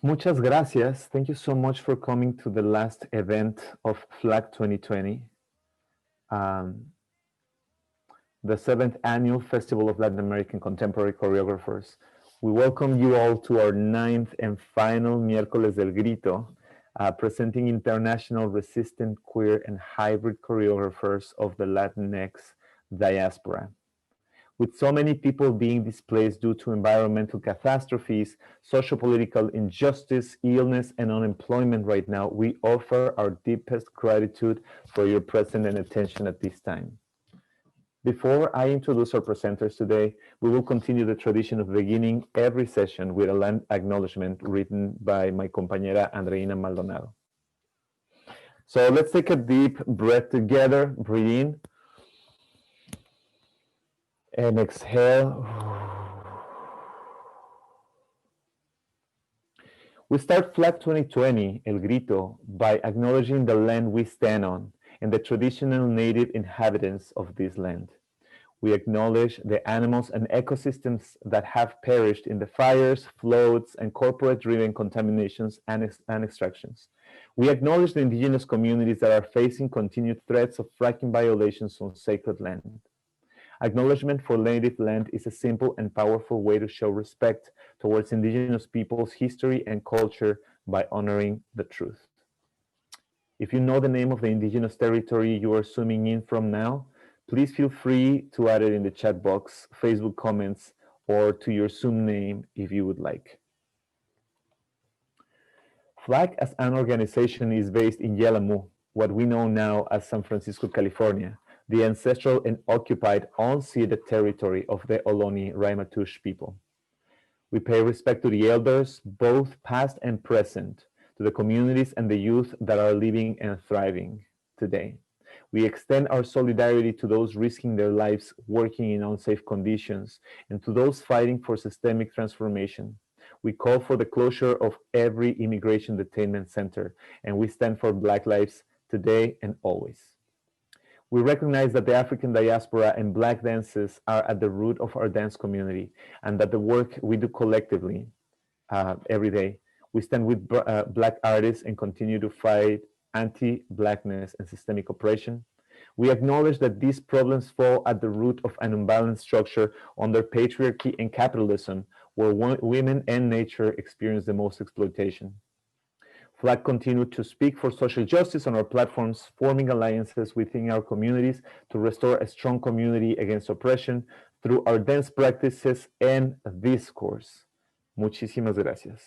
Muchas gracias. Thank you so much for coming to the last event of FLACC 2020, the 7th Annual Festival of Latin American Contemporary Choreographers. We welcome you all to our 9th and final Miercoles del Grito, presenting international resistant, queer, and hybrid choreographers of the Latinx diaspora. With so many people being displaced due to environmental catastrophes, socio-political injustice, illness, and unemployment right now, we offer our deepest gratitude for your presence and attention at this time. Before I introduce our presenters today, we will continue the tradition of beginning every session with a land acknowledgement written by my compañera Andreina Maldonado. So let's take a deep breath together, breathe in, and exhale. We start FLACC 2020, El Grito, by acknowledging the land we stand on and the traditional native inhabitants of this land. We acknowledge the animals and ecosystems that have perished in the fires, floods, and corporate-driven contaminations and extractions. We acknowledge the indigenous communities that are facing continued threats of fracking violations on sacred land. Acknowledgement for native land is a simple and powerful way to show respect towards indigenous peoples' history and culture by honoring the truth. If you know the name of the indigenous territory you are zooming in from now, please feel free to add it in the chat box, Facebook comments, or to your Zoom name if you would like. FLACC as an organization is based in Yelamu, what we know now as San Francisco, California, the ancestral and occupied unceded territory of the Ohlone Ramaytush people. We pay respect to the elders, both past and present, to the communities and the youth that are living and thriving today. We extend our solidarity to those risking their lives working in unsafe conditions and to those fighting for systemic transformation. We call for the closure of every immigration detainment center, and we stand for Black lives today and always. We recognize that the African diaspora and Black dances are at the root of our dance community, and that the work we do collectively every day, we stand with Black artists and continue to fight anti-Blackness and systemic oppression. We acknowledge that these problems fall at the root of an unbalanced structure under patriarchy and capitalism, where women and nature experience the most exploitation. FLACC continued to speak for social justice on our platforms, forming alliances within our communities to restore a strong community against oppression through our dance practices and discourse. Muchísimas gracias.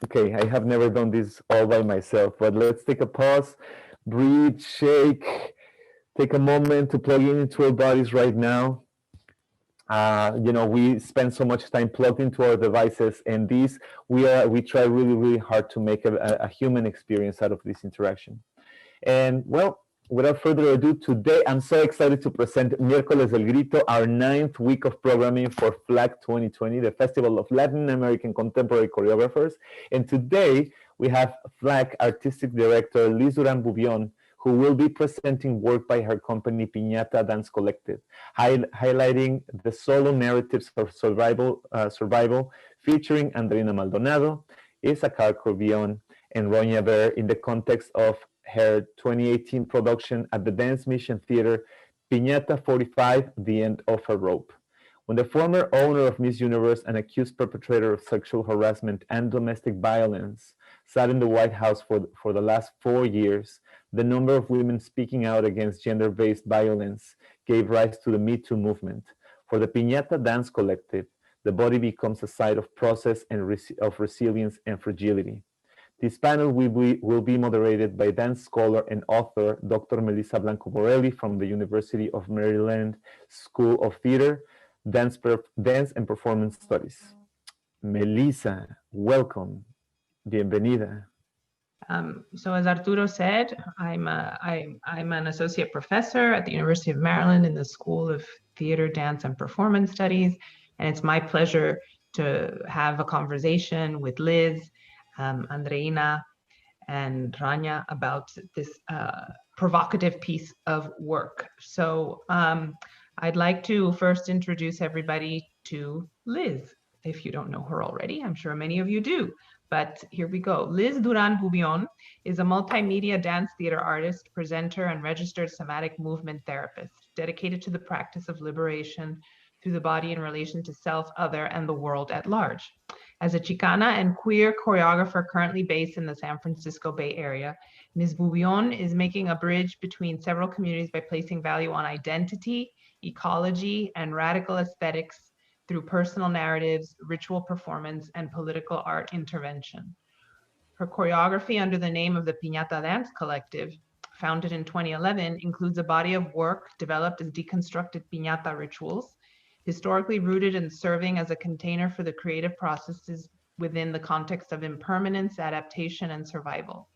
Okay, I have never done this all by myself, but let's take a pause, breathe, shake, take a moment to plug into our bodies right now. You know, we spend so much time plugged into our devices, and we try really hard to make a human experience out of this interaction. And well, without further ado, today I'm so excited to present Miercoles del Grito, our 9th week of programming for FLACC 2020, the Festival of Latin American Contemporary Choreographers. And today we have FLACC Artistic Director Liz Duran-Bouvion, who will be presenting work by her company Piñata Dance Collective, highlighting the solo narratives of survival featuring Andreina Maldonado, Isaacar Corbion, and Ronya Ver in the context of her 2018 production at the Dance Mission Theater, Piñata 45, The End of a Rope. When the former owner of Miss Universe and accused perpetrator of sexual harassment and domestic violence sat in the White House for the last 4 years, the number of women speaking out against gender-based violence gave rise to the Me Too movement. For the Piñata Dance Collective, the body becomes a site of process and of resilience and fragility. This panel will be moderated by dance scholar and author Dr. Melissa Blanco Borelli from the University of Maryland School of Theater, Dance and Performance Studies. Melissa, welcome. Bienvenida. So as Arturo said, I'm an associate professor at the University of Maryland in the School of Theater, Dance, and Performance Studies, and it's my pleasure to have a conversation with Liz, Andreina, and Rania about this provocative piece of work. So I'd like to first introduce everybody to Liz. If you don't know her already, I'm sure many of you do. But here we go. Liz Duran Bubion is a multimedia dance theater artist, presenter, and registered somatic movement therapist dedicated to the practice of liberation through the body in relation to self, other, and the world at large. As a Chicana and queer choreographer currently based in the San Francisco Bay Area, Ms. Bubion is making a bridge between several communities by placing value on identity, ecology, and radical aesthetics through personal narratives, ritual performance, and political art intervention. Her choreography under the name of the Piñata Dance Collective, founded in 2011, includes a body of work developed as deconstructed piñata rituals, historically rooted in serving as a container for the creative processes within the context of impermanence, adaptation, and survival.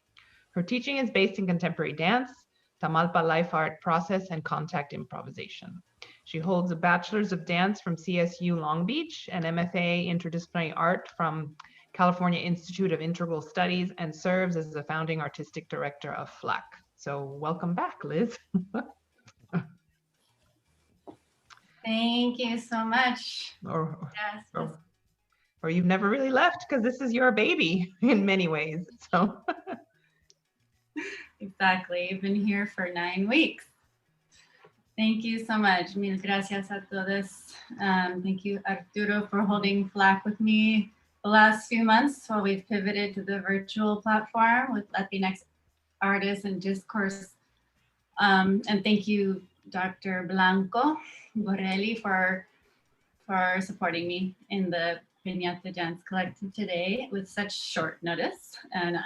Her teaching is based in contemporary dance, Tamalpa life art process, and contact improvisation. She holds a Bachelor's of Dance from CSU Long Beach, and MFA Interdisciplinary Art from California Institute of Integral Studies, and serves as the founding artistic director of FLACC. So welcome back, Liz. Thank you so much. Or you've never really left because this is your baby in many ways. So exactly. I've been here for 9 weeks. Thank you so much. Mil gracias a todos. Thank you, Arturo, for holding FLACC with me the last few months while we've pivoted to the virtual platform with Latinx artists and discourse. And thank you, Dr. Blanco Borelli, for supporting me in the Piñata Dance Collective today with such short notice. And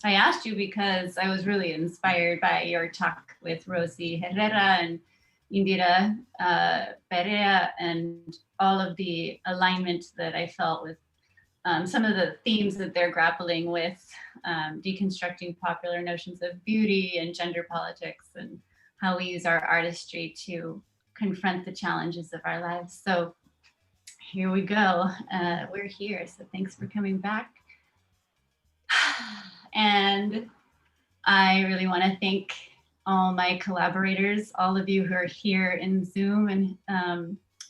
I asked you because I was really inspired by your talk with Rosie Herrera and Indira Perea and all of the alignment that I felt with some of the themes that they're grappling with, deconstructing popular notions of beauty and gender politics and how we use our artistry to confront the challenges of our lives. So here we go. We're here. So thanks for coming back. And I really want to thank all my collaborators, all of you who are here in Zoom and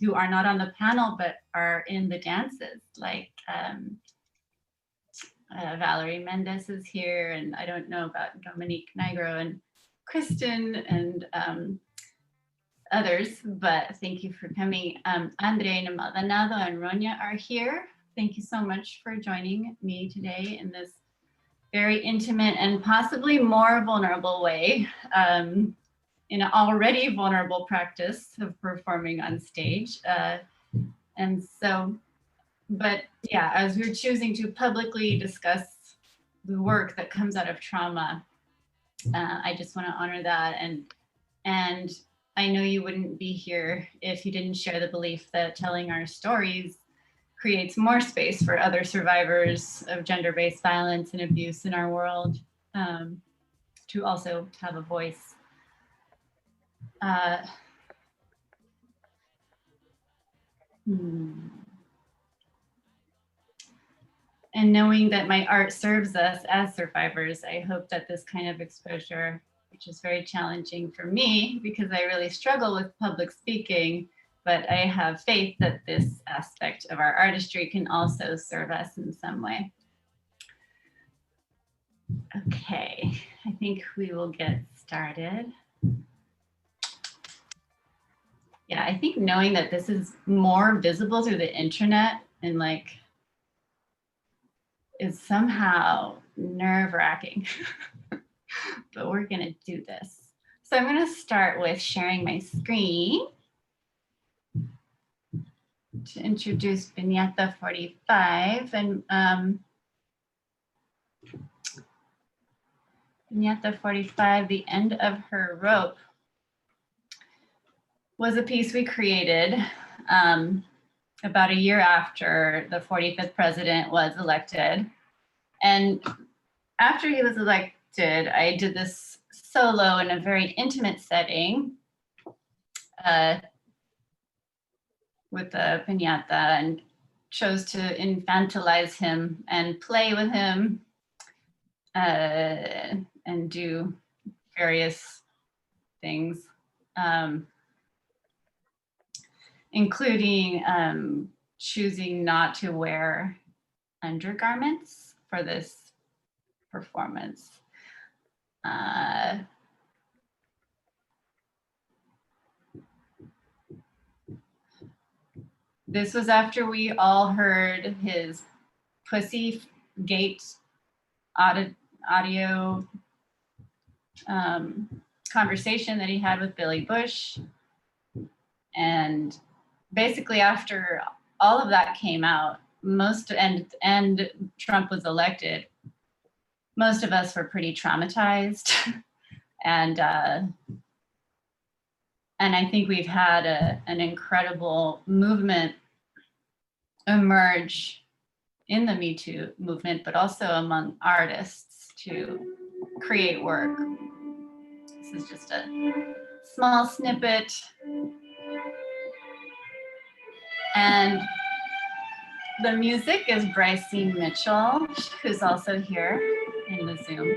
who are not on the panel, but are in the dances, like Valerie Mendez is here, and I don't know about Dominique Nigro and Kristen and others, but thank you for coming. Andre Maldonado and Ronya are here. Thank you so much for joining me today in this very intimate and possibly more vulnerable way, in an already vulnerable practice of performing on stage. And so, but yeah, as we're choosing to publicly discuss the work that comes out of trauma, I just want to honor that. And I know you wouldn't be here if you didn't share the belief that telling our stories creates more space for other survivors of gender-based violence and abuse in our world to also have a voice. And knowing that my art serves us as survivors, I hope that this kind of exposure, which is very challenging for me because I really struggle with public speaking, but I have faith that this aspect of our artistry can also serve us in some way. Okay, I think we will get started. Yeah, I think knowing that this is more visible through the internet and like is somehow nerve-wracking, but we're gonna do this. So I'm gonna start with sharing my screen to introduce Piñata 45. And Piñata 45, The End of Her Rope, was a piece we created about a year after the 45th president was elected. And after he was elected, I did this solo in a very intimate setting with the piñata and chose to infantilize him and play with him and do various things. including choosing not to wear undergarments for this performance. This was after we all heard his Pussy Gate audio conversation that he had with Billy Bush. And basically after all of that came out, and Trump was elected, most of us were pretty traumatized. And I think we've had an incredible movement emerge in the Me Too movement, but also among artists to create work. This is just a small snippet. And the music is Brycey Mitchell, who's also here in the Zoom.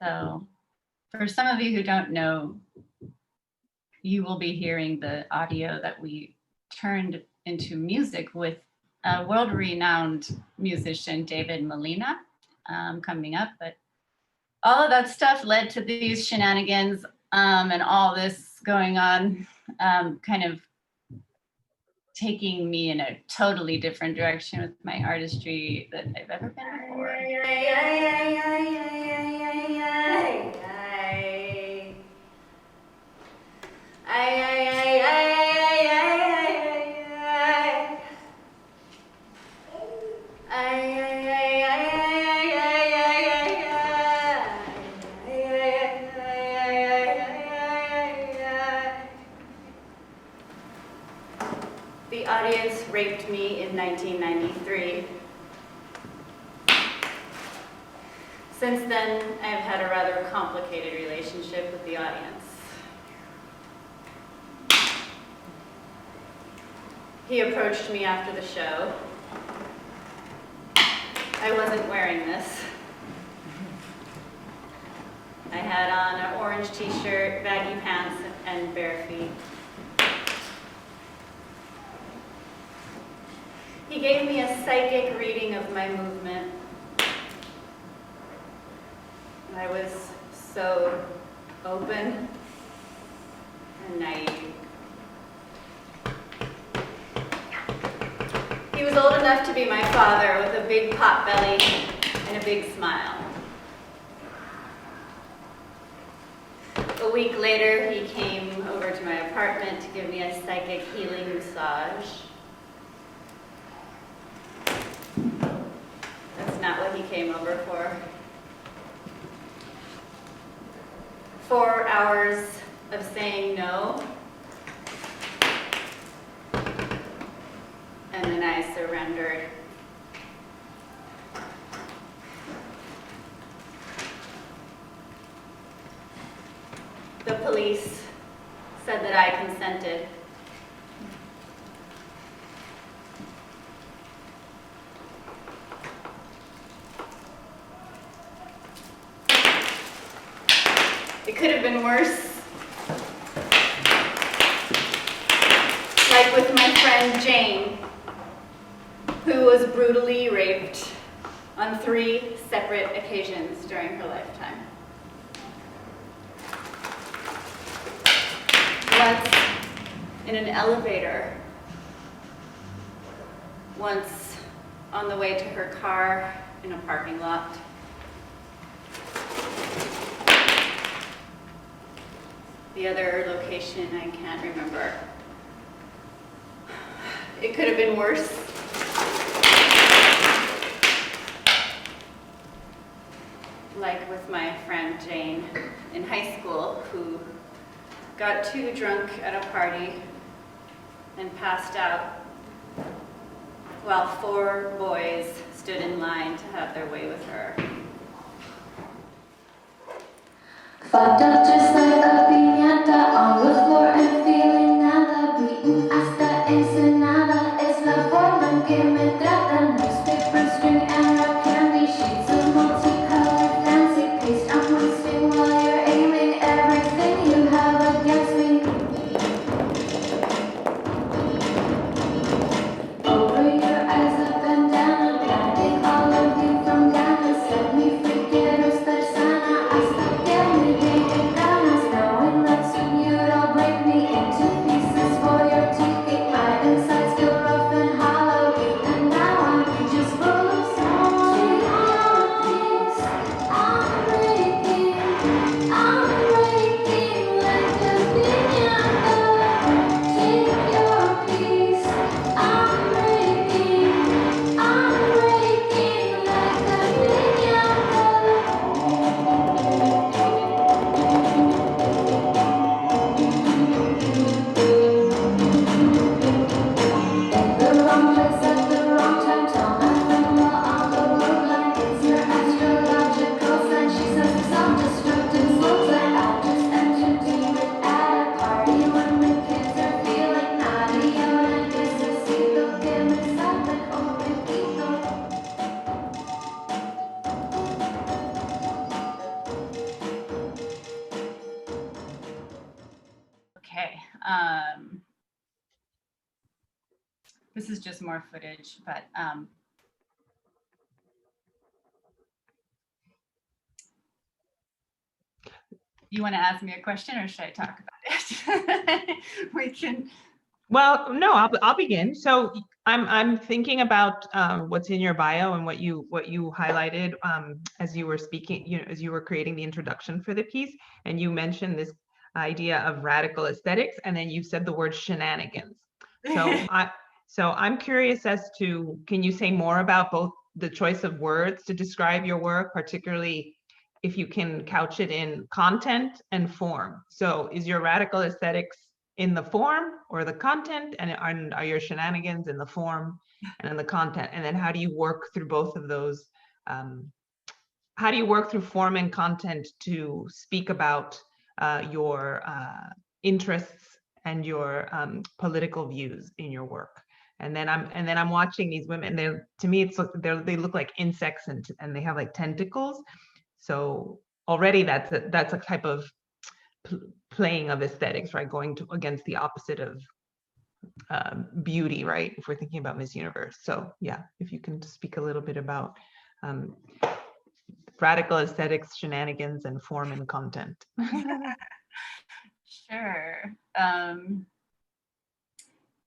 So for some of you who don't know, you will be hearing the audio that we turned into music with a world-renowned musician, David Molina, coming up. But all of that stuff led to these shenanigans and all this going on, kind of taking me in a totally different direction with my artistry than I've ever been before. The audience raped me in 1993. Since then, I've had a rather complicated relationship with the audience. He approached me after the show. I wasn't wearing this. I had on an orange t-shirt, baggy pants, and bare feet. He gave me a psychic reading of my movement. I was so open and naive. He was old enough to be my father, with a big pot belly and a big smile. A week later, he came over to my apartment to give me a psychic healing massage. That's not what he came over for. 4 hours of saying no, and then I surrendered. The police said that I consented. It could have been worse. Like with my friend Jane, who was brutally raped on 3 separate occasions during her lifetime. Once in an elevator, once on the way to her car in a parking lot. The other location, I can't remember. It could have been worse. Like with my friend Jane in high school, who got too drunk at a party and passed out while 4 boys stood in line to have their way with her. Fucked up just like a piñata on the floor and feeling this is just more footage, but you want to ask me a question or should I talk about it? We can. Well, no, I'll begin. So I'm thinking about what's in your bio and what you highlighted as you were speaking, as you were creating the introduction for the piece, and you mentioned this idea of radical aesthetics, and then you said the word shenanigans. So I'm curious as to, can you say more about both the choice of words to describe your work, particularly if you can couch it in content and form? So is your radical aesthetics in the form or the content, and are your shenanigans in the form and in the content? And then how do you work through both of those? How do you work through form and content to speak about your interests and your political views in your work? And then I'm watching these women. To me, they look like insects, and they have like tentacles. So already that's a type of playing of aesthetics, right? Going against the opposite of beauty, right? If we're thinking about Miss Universe. So yeah, if you can speak a little bit about radical aesthetics, shenanigans, and form and content. Sure.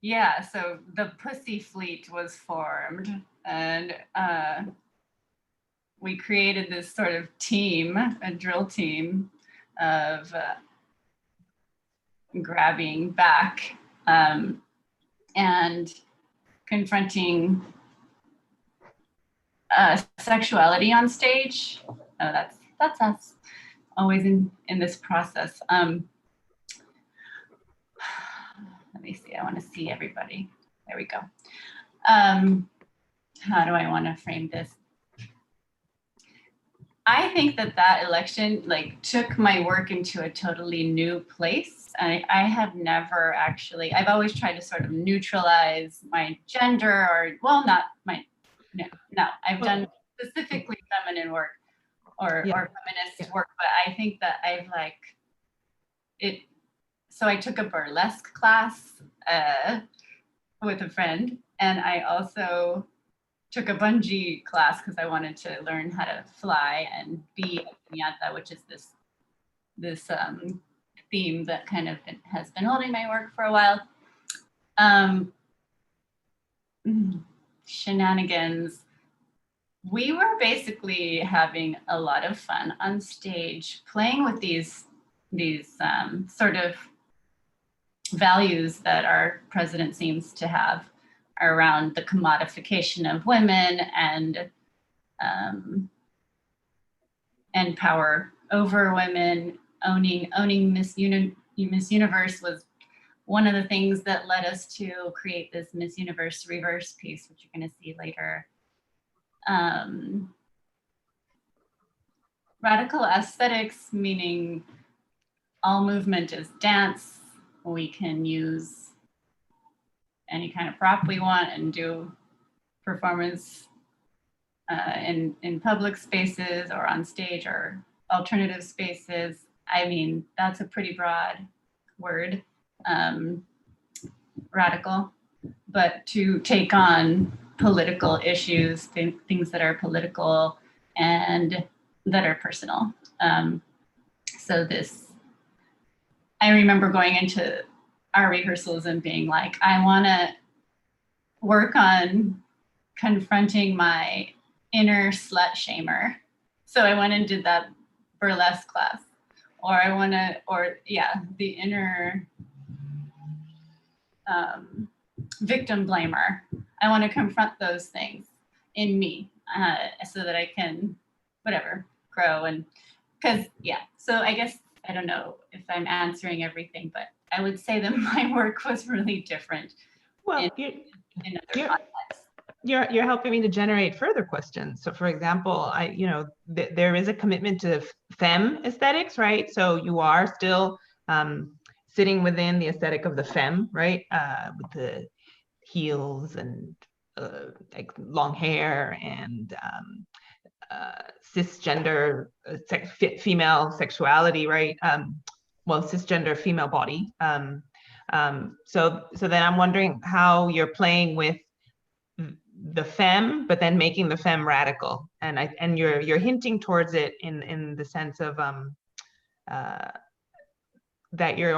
Yeah, so the Pussy Fleet was formed, and we created this sort of team, a drill team of grabbing back and confronting sexuality on stage. That's us, always in this process. Let me see, I want to see everybody. There we go. How do I want to frame this? I think that election took my work into a totally new place. I have never actually, I've always tried to sort of neutralize my gender, or, well, not my, no, I've done specifically feminine work or feminist work, but I think that I've so I took a burlesque class with a friend, and I also took a bungee class because I wanted to learn how to fly and be a piñata, which is this theme that kind of has been holding my work for a while. Shenanigans. We were basically having a lot of fun on stage, playing with these sort of values that our president seems to have around the commodification of women and power over women. Owning Miss Universe was one of the things that led us to create this Miss Universe reverse piece, which you're going to see later. Radical aesthetics, meaning all movement is dance. We can use any kind of prop we want and do performance in public spaces or on stage or alternative spaces. I mean, that's a pretty broad word, radical, but to take on political issues, things that are political and that are personal. So I remember going into our rehearsals and being like, I want to work on confronting my inner slut shamer. So I went and did that burlesque class, the inner victim blamer. I want to confront those things in me so that I can, grow. And so I guess, I don't know if I'm answering everything, but I would say that my work was really different. Well, in other contexts. You're helping me to generate further questions. So for example, there is a commitment to femme aesthetics, right? So you are still sitting within the aesthetic of the femme, right? With the heels and like long hair and cisgender female sexuality, right? Cisgender female body. So then I'm wondering how you're playing with the femme, but then making the femme radical, and you're hinting towards it in the sense of that you're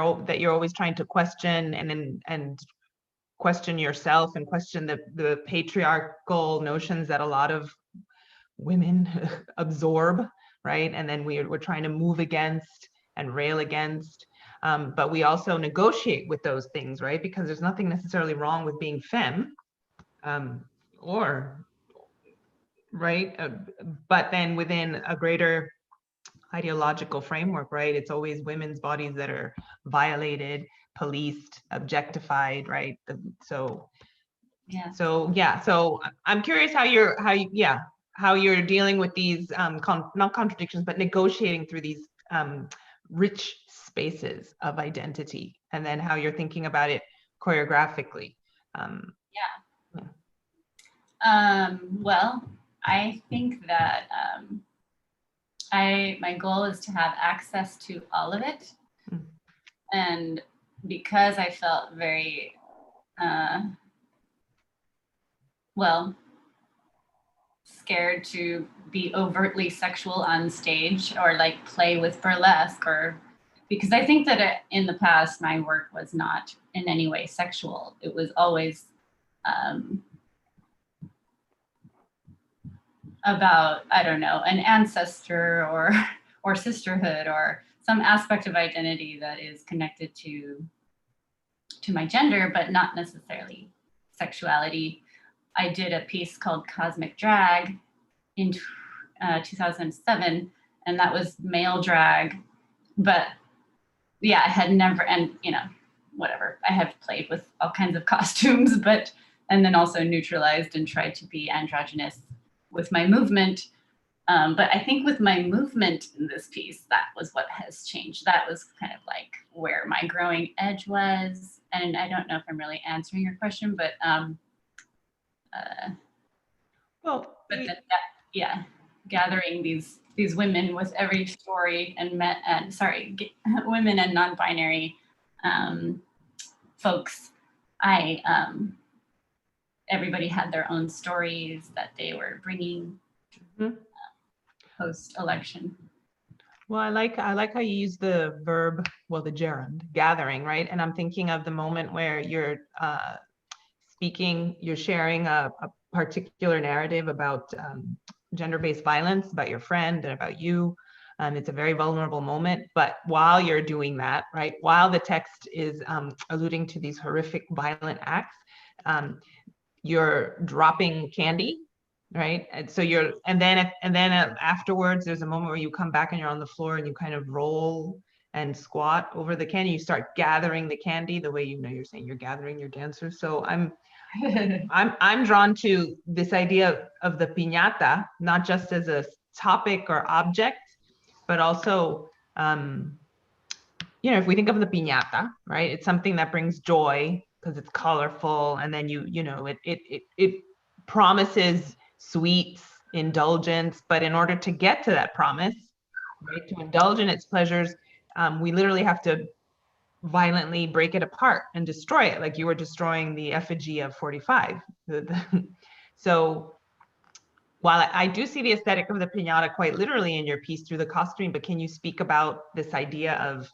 always trying to question and question yourself and question the patriarchal notions that a lot of women absorb, right? And then we're trying to move against and rail against, but we also negotiate with those things, right? Because there's nothing necessarily wrong with being femme, or right, but then within a greater ideological framework, right? It's always women's bodies that are violated, policed, objectified, right? So I'm curious how you're dealing with these not contradictions, but negotiating through these rich spaces of identity, and then how you're thinking about it choreographically. Well, I think that my goal is to have access to all of it. And because I felt very, scared to be overtly sexual on stage or like play with burlesque, or because I think that in the past, my work was not in any way sexual. It was always about, I don't know, an ancestor or sisterhood or some aspect of identity that is connected to my gender, but not necessarily sexuality. I did a piece called Cosmic Drag in 2007, and that was male drag. But yeah, I had never, and whatever, I have played with all kinds of costumes, and then also neutralized and tried to be androgynous with my movement. But I think with my movement in this piece, that was what has changed. That was kind of like where my growing edge was. And I don't know if I'm really answering your question, but gathering these women with every story and women and non-binary folks. Everybody had their own stories that they were bringing post-election. Well, I like how you use the verb, the gerund, gathering, right? And I'm thinking of the moment where you're you're sharing a particular narrative about gender-based violence, about your friend and about you. It's a very vulnerable moment, but while you're doing that, right, while the text is alluding to these horrific violent acts, you're dropping candy, right? And so and then afterwards, there's a moment where you come back and you're on the floor and you kind of roll and squat over the candy. You start gathering the candy the way you're saying you're gathering your dancers. So I'm drawn to this idea of the piñata, not just as a topic or object, but also, if we think of the piñata, right? It's something that brings joy because it's colorful, and then it promises sweets, indulgence, but in order to get to that promise, right, to indulge in its pleasures, we literally have to violently break it apart and destroy it, like you were destroying the effigy of 45. So while I do see the aesthetic of the piñata quite literally in your piece through the costuming, but can you speak about this idea of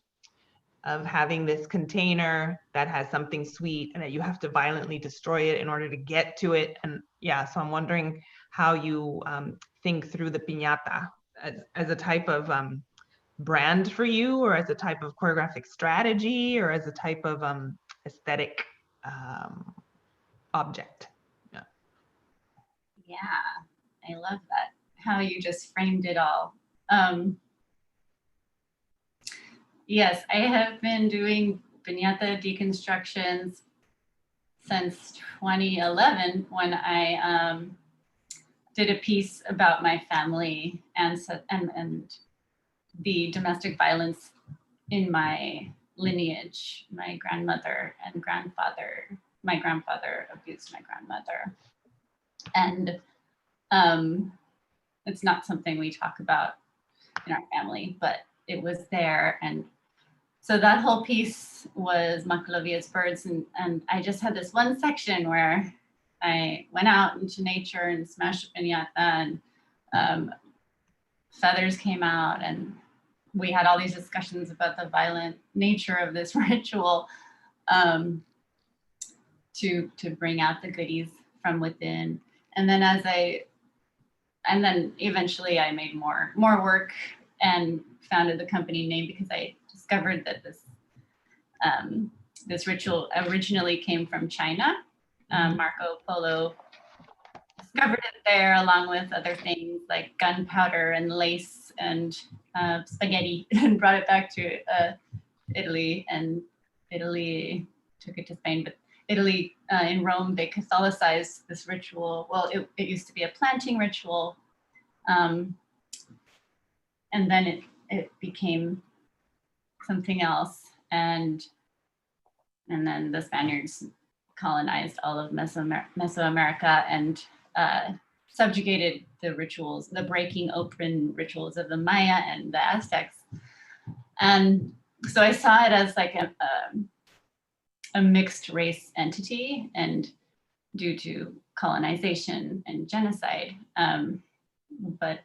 having this container that has something sweet and that you have to violently destroy it in order to get to it? And so I'm wondering how you think through the piñata as a type of brand for you, or as a type of choreographic strategy, or as a type of aesthetic object. Yeah, I love that, how you just framed it all. Yes, I have been doing piñata deconstructions since 2011, when I did a piece about my family and the domestic violence in my lineage. My grandmother and my grandfather abused my grandmother. And it's not something we talk about in our family, but it was there. And so that whole piece was Maculavia's birds, and I just had this one section where I went out into nature and smashed a piñata, and feathers came out, and we had all these discussions about the violent nature of this ritual, to bring out the goodies from within. And then eventually I made more work and founded the company name, because I discovered that this ritual originally came from China. Marco Polo discovered it there, along with other things like gunpowder and lace and spaghetti, and brought it back to Italy, and Italy took it to Spain. But Italy, in Rome, they Catholicized this ritual. Well, it used to be a planting ritual, and then it became something else, and then the Spaniards colonized all of Mesoamerica and subjugated the rituals, the breaking open rituals of the Maya and the Aztecs. And so I saw it as like a mixed race entity, and due to colonization and genocide, but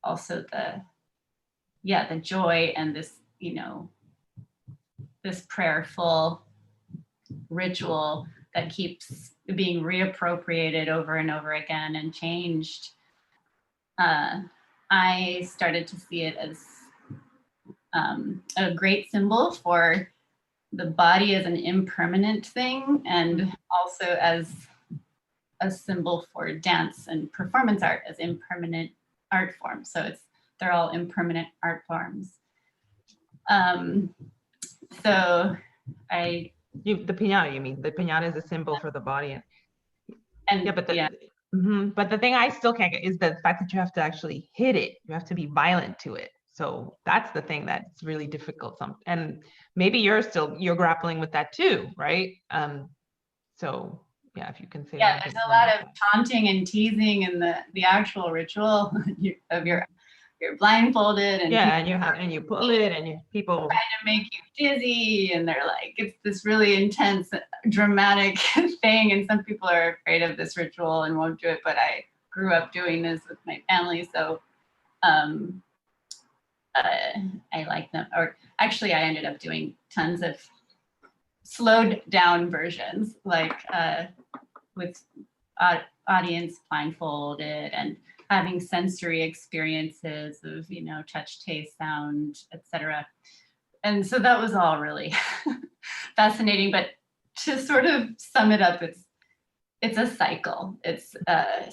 also the joy and this, this prayerful ritual that keeps being reappropriated over and over again and changed. I started to see it as a great symbol for the body as an impermanent thing, and also as a symbol for dance and performance art as impermanent art forms. So they're all impermanent art forms. So the piñata, you mean? The piñata is a symbol for the body. And yeah, but but the thing I still can't get is the fact that you have to actually hit it. You have to be violent to it. So that's the thing that's really difficult. And maybe you're grappling with that too, right? So yeah, if you can say. Yeah, there's a lot of taunting and teasing in the actual ritual of you're blindfolded, and and you pull it, and people trying to make you dizzy, and they're like, it's this really intense, dramatic thing, and some people are afraid of this ritual and won't do it. But I grew up doing this with my family, so I like them. Or actually, I ended up doing tons of slowed down versions, like with audience blindfolded and having sensory experiences of, touch, taste, sound, etc. And so that was all really fascinating. But to sort of sum it up, it's a cycle. It's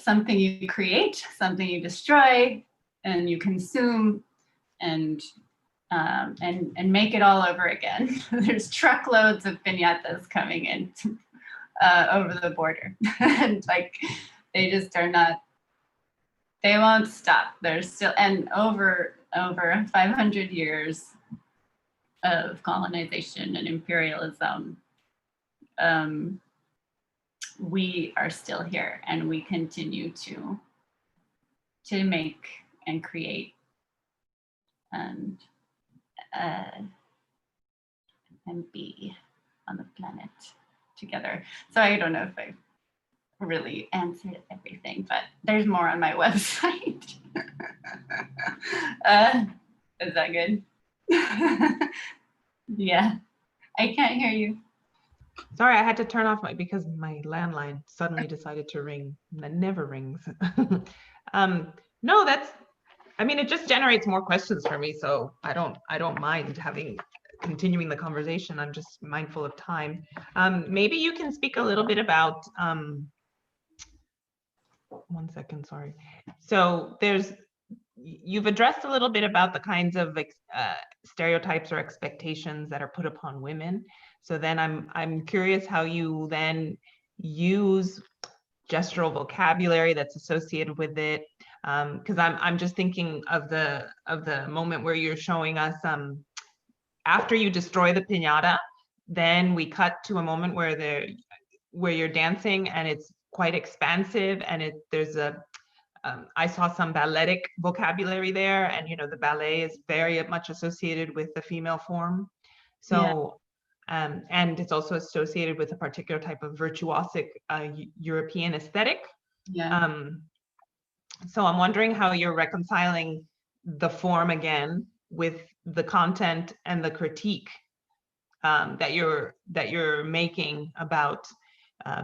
something you create, something you destroy, and you consume, and make it all over again. There's truckloads of piñatas coming in over the border, and like they just are not. They won't stop. There's still, and over 500 years of colonization and imperialism, we are still here, and we continue to make and create and be on the planet together. So I don't know if I really answered everything, but there's more on my website. Is that good? Yeah, I can't hear you. Sorry, I had to turn off because my landline suddenly decided to ring. That never rings. No, it just generates more questions for me. So I don't mind continuing the conversation. I'm just mindful of time. Maybe you can speak a little bit about, 1 second, sorry. So you've addressed a little bit about the kinds of stereotypes or expectations that are put upon women. So then I'm curious how you then use gestural vocabulary that's associated with it, because I'm just thinking of the moment where you're showing us after you destroy the piñata, then we cut to a moment where you're dancing, and it's quite expansive, and there's I saw some balletic vocabulary there, and the ballet is very much associated with the female form. So, and it's also associated with a particular type of virtuosic European aesthetic. Yeah. So I'm wondering how you're reconciling the form again with the content and the critique that you're making about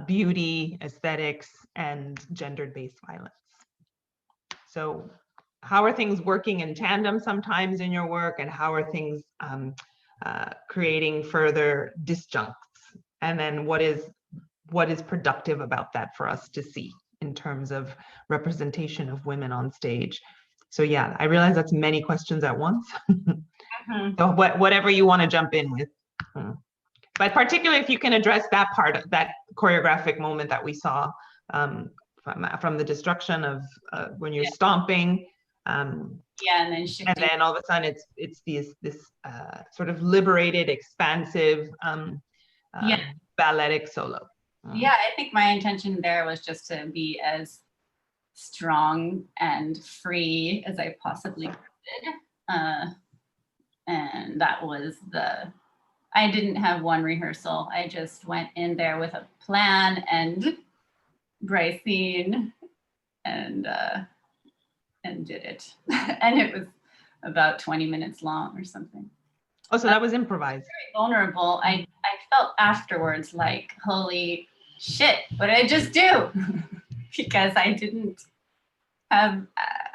beauty, aesthetics, and gendered-based violence. So how are things working in tandem sometimes in your work, and how are things creating further disjuncts? And then what is productive about that for us to see in terms of representation of women on stage? So yeah, I realize that's many questions at once. So whatever you want to jump in with. But particularly if you can address that part of that choreographic moment that we saw from the destruction of when you're stomping. And then shifting. And then all of a sudden it's this sort of liberated, expansive balletic solo. Yeah, I think my intention there was just to be as strong and free as I possibly could. And that was I didn't have one rehearsal. I just went in there with a plan and bracing and did it. And it was about 20 minutes long or something. Oh, so that was improvised. Very vulnerable. I felt afterwards like, holy shit, what did I just do? Because I didn't have,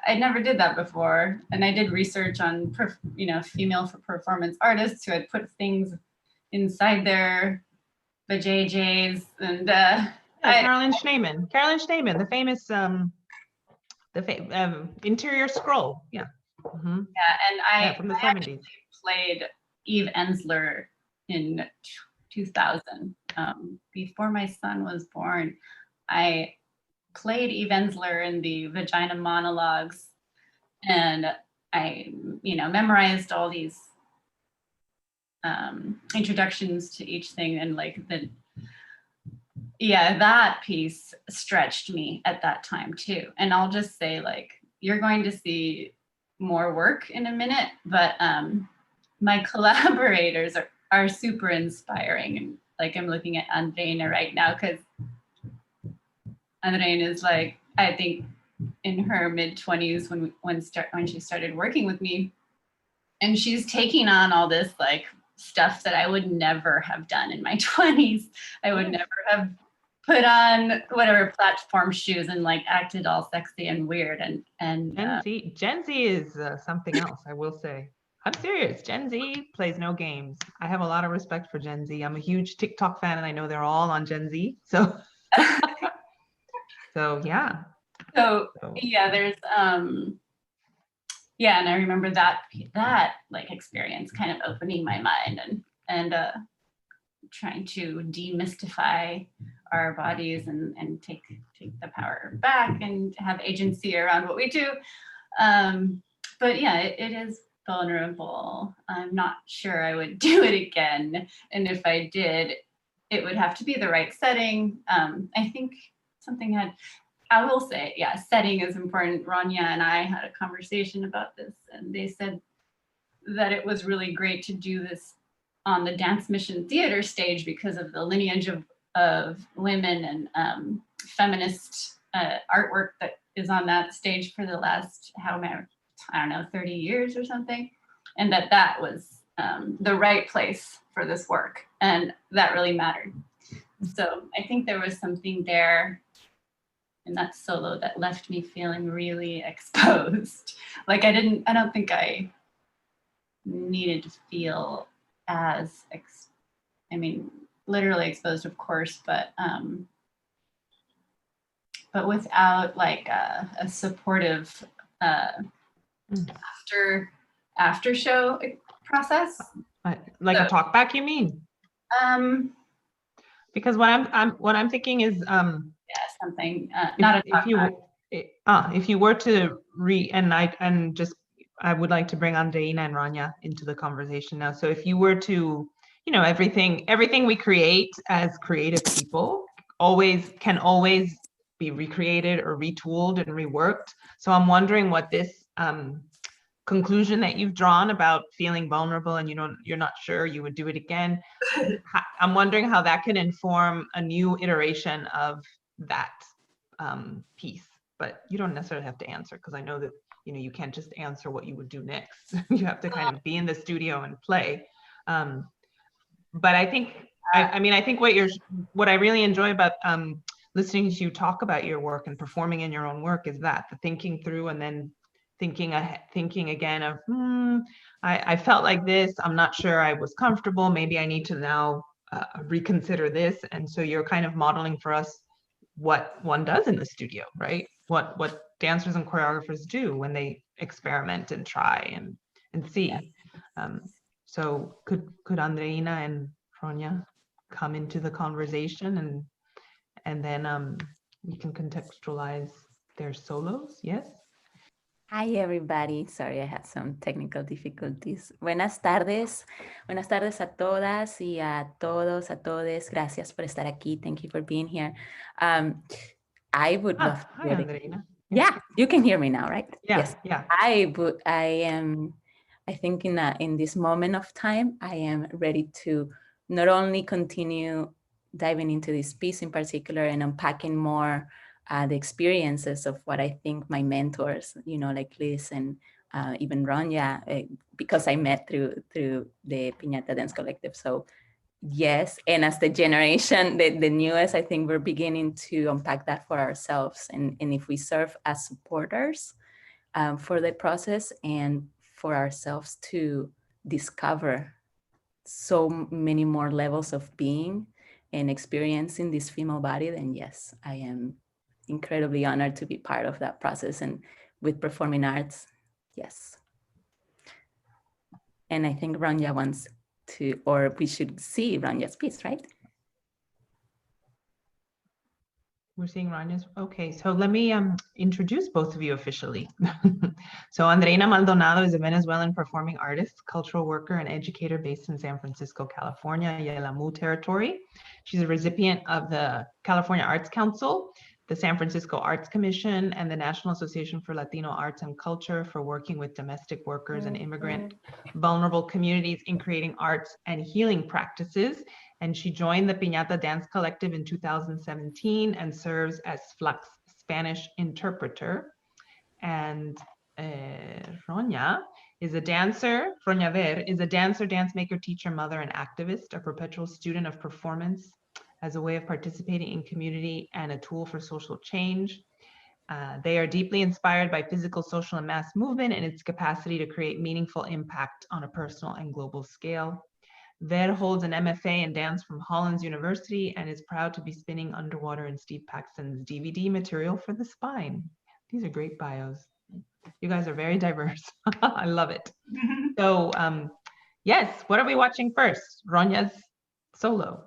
I never did that before. And I did research on, female performance artists who had put things inside their vajayjays and Carolyn Schneemann, the famous interior scroll. Yeah. Mm-hmm. Yeah, and I from the 70s. Played Eve Ensler in 2000. Before my son was born, I played Eve Ensler in the Vagina Monologues, and I, memorized all these introductions to each thing, and that piece stretched me at that time too. And I'll just say, you're going to see more work in a minute, but my collaborators are super inspiring. And I'm looking at Andreina right now, because Andreina is I think in her mid-20s when she started working with me, and she's taking on all this stuff that I would never have done in my 20s. I would never have put on whatever platform shoes and acted all sexy and weird and Gen Z is something else, I will say. I'm serious. Gen Z plays no games. I have a lot of respect for Gen Z. I'm a huge TikTok fan, and I know they're all on Gen Z. So, yeah. So yeah, there's and I remember that experience kind of opening my mind and trying to demystify our bodies and take the power back and have agency around what we do. But yeah, it is vulnerable. I'm not sure I would do it again. And if I did, it would have to be the right setting. I think I will say, yeah, setting is important. Rania and I had a conversation about this, and they said that it was really great to do this on the Dance Mission Theater stage because of the lineage of women and feminist artwork that is on that stage for the last, 30 years or something. And that was the right place for this work. And that really mattered. So I think there was something there in that solo that left me feeling really exposed. I don't think I needed to feel as, literally exposed, of course, but without a supportive after show process. A talk back, you mean? Because what I'm thinking is something if you were to I would like to bring Andreina and Rania into the conversation now. So if you were to, everything we create as creative people can always be recreated or retooled and reworked. So I'm wondering what this conclusion that you've drawn about feeling vulnerable and you're not sure you would do it again. I'm wondering how that can inform a new iteration of that piece, but you don't necessarily have to answer, because I know that you can't just answer what you would do next. You have to kind of be in the studio and play. But I think, I think what I really enjoy about listening to you talk about your work and performing in your own work is that the thinking through and then thinking again of, I felt like this, I'm not sure I was comfortable, maybe I need to now reconsider this. And so you're kind of modeling for us what one does in the studio, right? What dancers and choreographers do when they experiment and try and see. So could Andreina and Ronya come into the conversation and then we can contextualize their solos? Yes. Hi, everybody. Sorry, I had some technical difficulties. Buenas tardes. Buenas tardes a todas y a todos, a todes. Gracias por estar aquí. Thank you for being here. I would love to. Hi, Andreina. Yeah, you can hear me now, right? Yeah, yes. Yeah. I think in this moment of time, I am ready to not only continue diving into this piece in particular and unpacking more the experiences of what I think my mentors, like Liz and even Ronya, because I met through the Piñata Dance Collective. So yes, and as the generation, the newest, I think we're beginning to unpack that for ourselves. And if we serve as supporters for the process and for ourselves to discover so many more levels of being and experiencing this female body, then yes, I am incredibly honored to be part of that process. And with performing arts, yes. And I think Ronya wants to, or we should see Ronya's piece, right? We're seeing Ronya's. Okay, so let me introduce both of you officially. So Andreina Maldonado is a Venezuelan performing artist, cultural worker, and educator based in San Francisco, California, Yelamu territory. She's a recipient of the California Arts Council, the San Francisco Arts Commission, and the National Association for Latino Arts and Culture for working with domestic workers and immigrant vulnerable communities in creating arts and healing practices. And she joined the Piñata Dance Collective in 2017 and serves as FLACC's Spanish interpreter. And Ronya is a dancer. Ronya Ver is a dancer, dance maker, teacher, mother, and activist, a perpetual student of performance as a way of participating in community and a tool for social change. They are deeply inspired by physical, social, and mass movement and its capacity to create meaningful impact on a personal and global scale. Ver holds an MFA in dance from Hollins University and is proud to be spinning underwater in Steve Paxton's DVD material for the spine. These are great bios. You guys are very diverse. I love it. So yes, what are we watching first? Ronya's solo.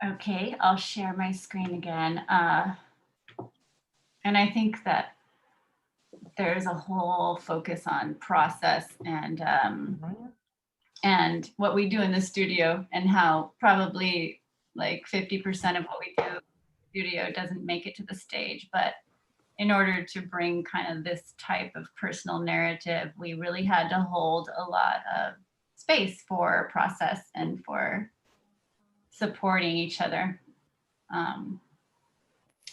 Okay, I'll share my screen again. And I think that there's a whole focus on process and what we do in the studio, and how probably like 50% of what we do in the studio doesn't make it to the stage. But in order to bring kind of this type of personal narrative, we really had to hold a lot of space for process and for supporting each other.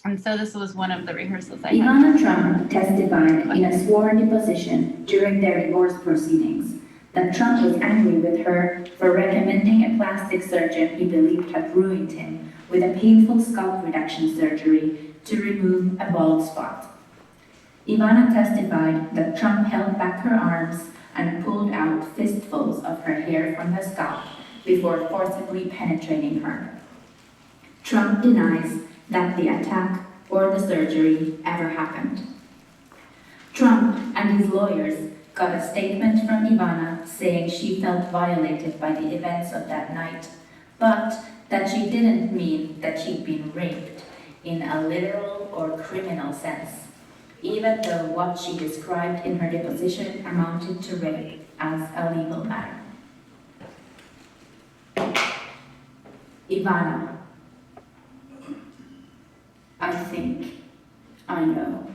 And so this was one of the rehearsals I had. Ivana Trump testified in a sworn deposition during their divorce proceedings that Trump was angry with her for recommending a plastic surgeon he believed had ruined him with a painful scalp reduction surgery to remove a bald spot. Ivana testified that Trump held back her arms and pulled out fistfuls of her hair from her scalp before forcibly penetrating her. Trump denies that the attack or the surgery ever happened. Trump and his lawyers got a statement from Ivana saying she felt violated by the events of that night, but that she didn't mean that she'd been raped in a literal or criminal sense, even though what she described in her deposition amounted to rape as a legal matter. Ivana, I think I know.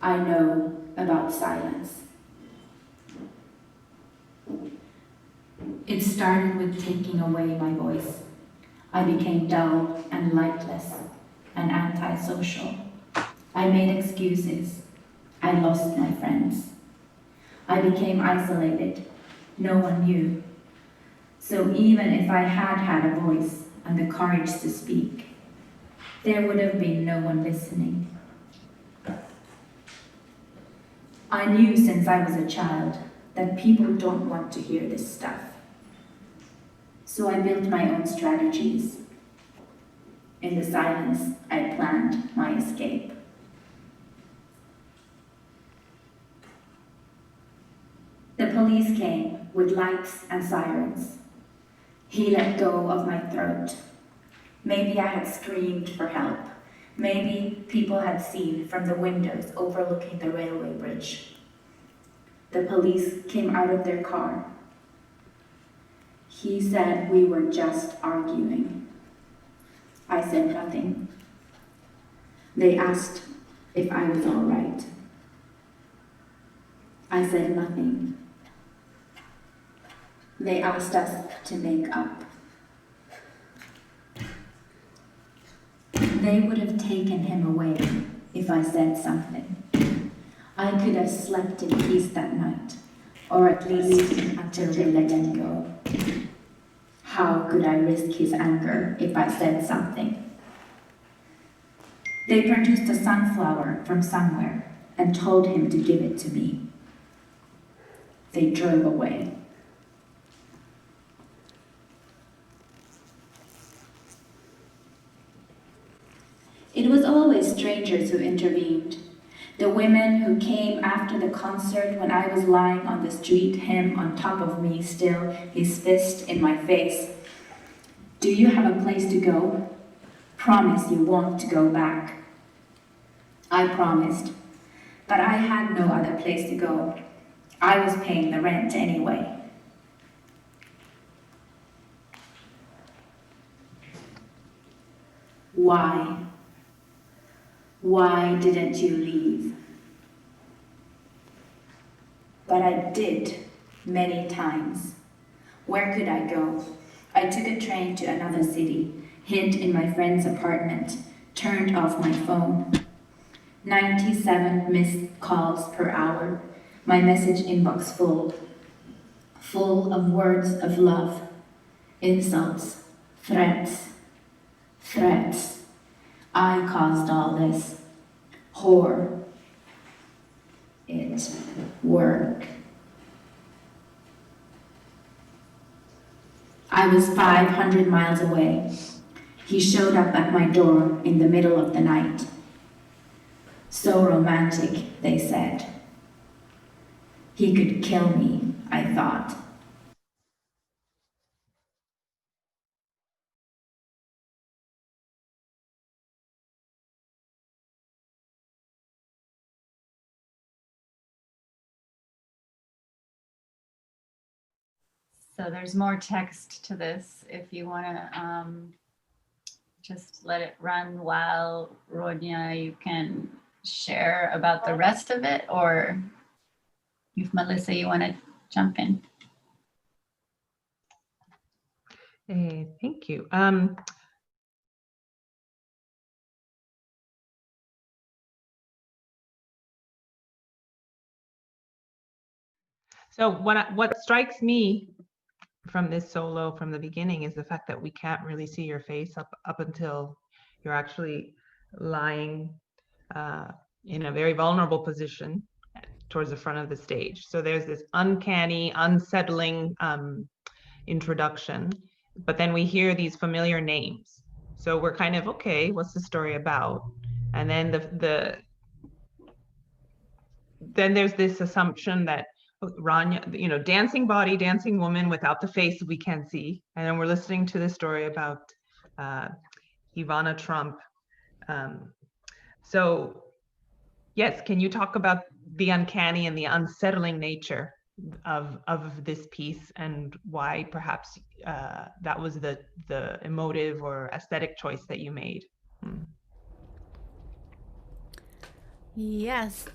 I know about silence. It started with taking away my voice. I became dull and lightless and antisocial. I made excuses. I lost my friends. I became isolated. No one knew. So even if I had had a voice and the courage to speak, there would have been no one listening. I knew since I was a child that people don't want to hear this stuff. So I built my own strategies. In the silence, I planned my escape. The police came with lights and sirens. He let go of my throat. Maybe I had screamed for help. Maybe people had seen from the windows overlooking the railway bridge. The police came out of their car. He said we were just arguing. I said nothing. They asked if I was all right. I said nothing. They asked us to make up. They would have taken him away if I said something. I could have slept in peace that night, or at least until they let him go. How could I risk his anger if I said something? They produced a sunflower from somewhere and told him to give it to me. They drove away. It was always strangers who intervened. The women who came after the concert when I was lying on the street, him on top of me still, his fist in my face. Do you have a place to go? Promise you won't go back. I promised, but I had no other place to go. I was paying the rent anyway. Why? Why didn't you leave? But I did, many times. Where could I go? I took a train to another city, hid in my friend's apartment, turned off my phone. 97 missed calls per hour, my message inbox full of words of love, insults, threats. I caused all this. Whore. It worked. I was 500 miles away. He showed up at my door in the middle of the night. So romantic, they said. He could kill me, I thought. So there's more text to this if you want to just let it run while Rodney, you can share about the rest of it, or if Melissa, you want to jump in. Thank you. So what strikes me from this solo from the beginning is the fact that we can't really see your face up until you're actually lying in a very vulnerable position towards the front of the stage. So there's this uncanny, unsettling introduction, but then we hear these familiar names. So we're kind of, okay, what's the story about? And then then there's this assumption that Rania, dancing body, dancing woman without the face we can see. And then we're listening to the story about Ivana Trump. So yes, can you talk about the uncanny and the unsettling nature of this piece and why perhaps that was the emotive or aesthetic choice that you made? Yes,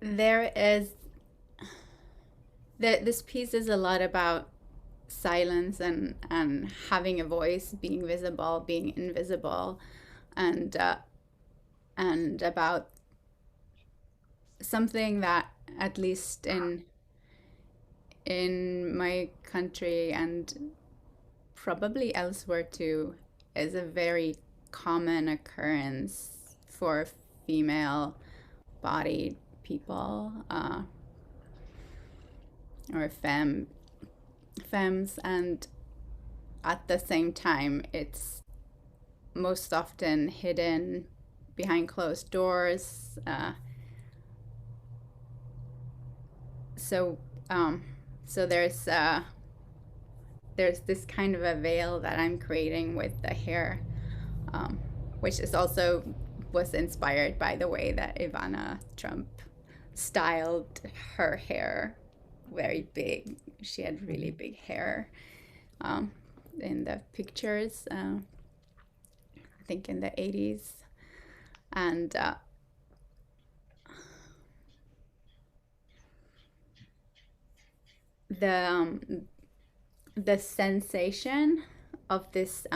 there is, this piece is a lot about silence and having a voice, being visible, being invisible, and about something that, at least in my country and probably elsewhere too, is a very common occurrence for female bodied people, or femmes, and at the same time it's most often hidden behind closed doors. So so there's this kind of a veil that I'm creating with the hair, which is also was inspired by the way that Ivana Trump styled her hair, very big. She had really big hair in the pictures, I think in the 80s. And the sensation of this,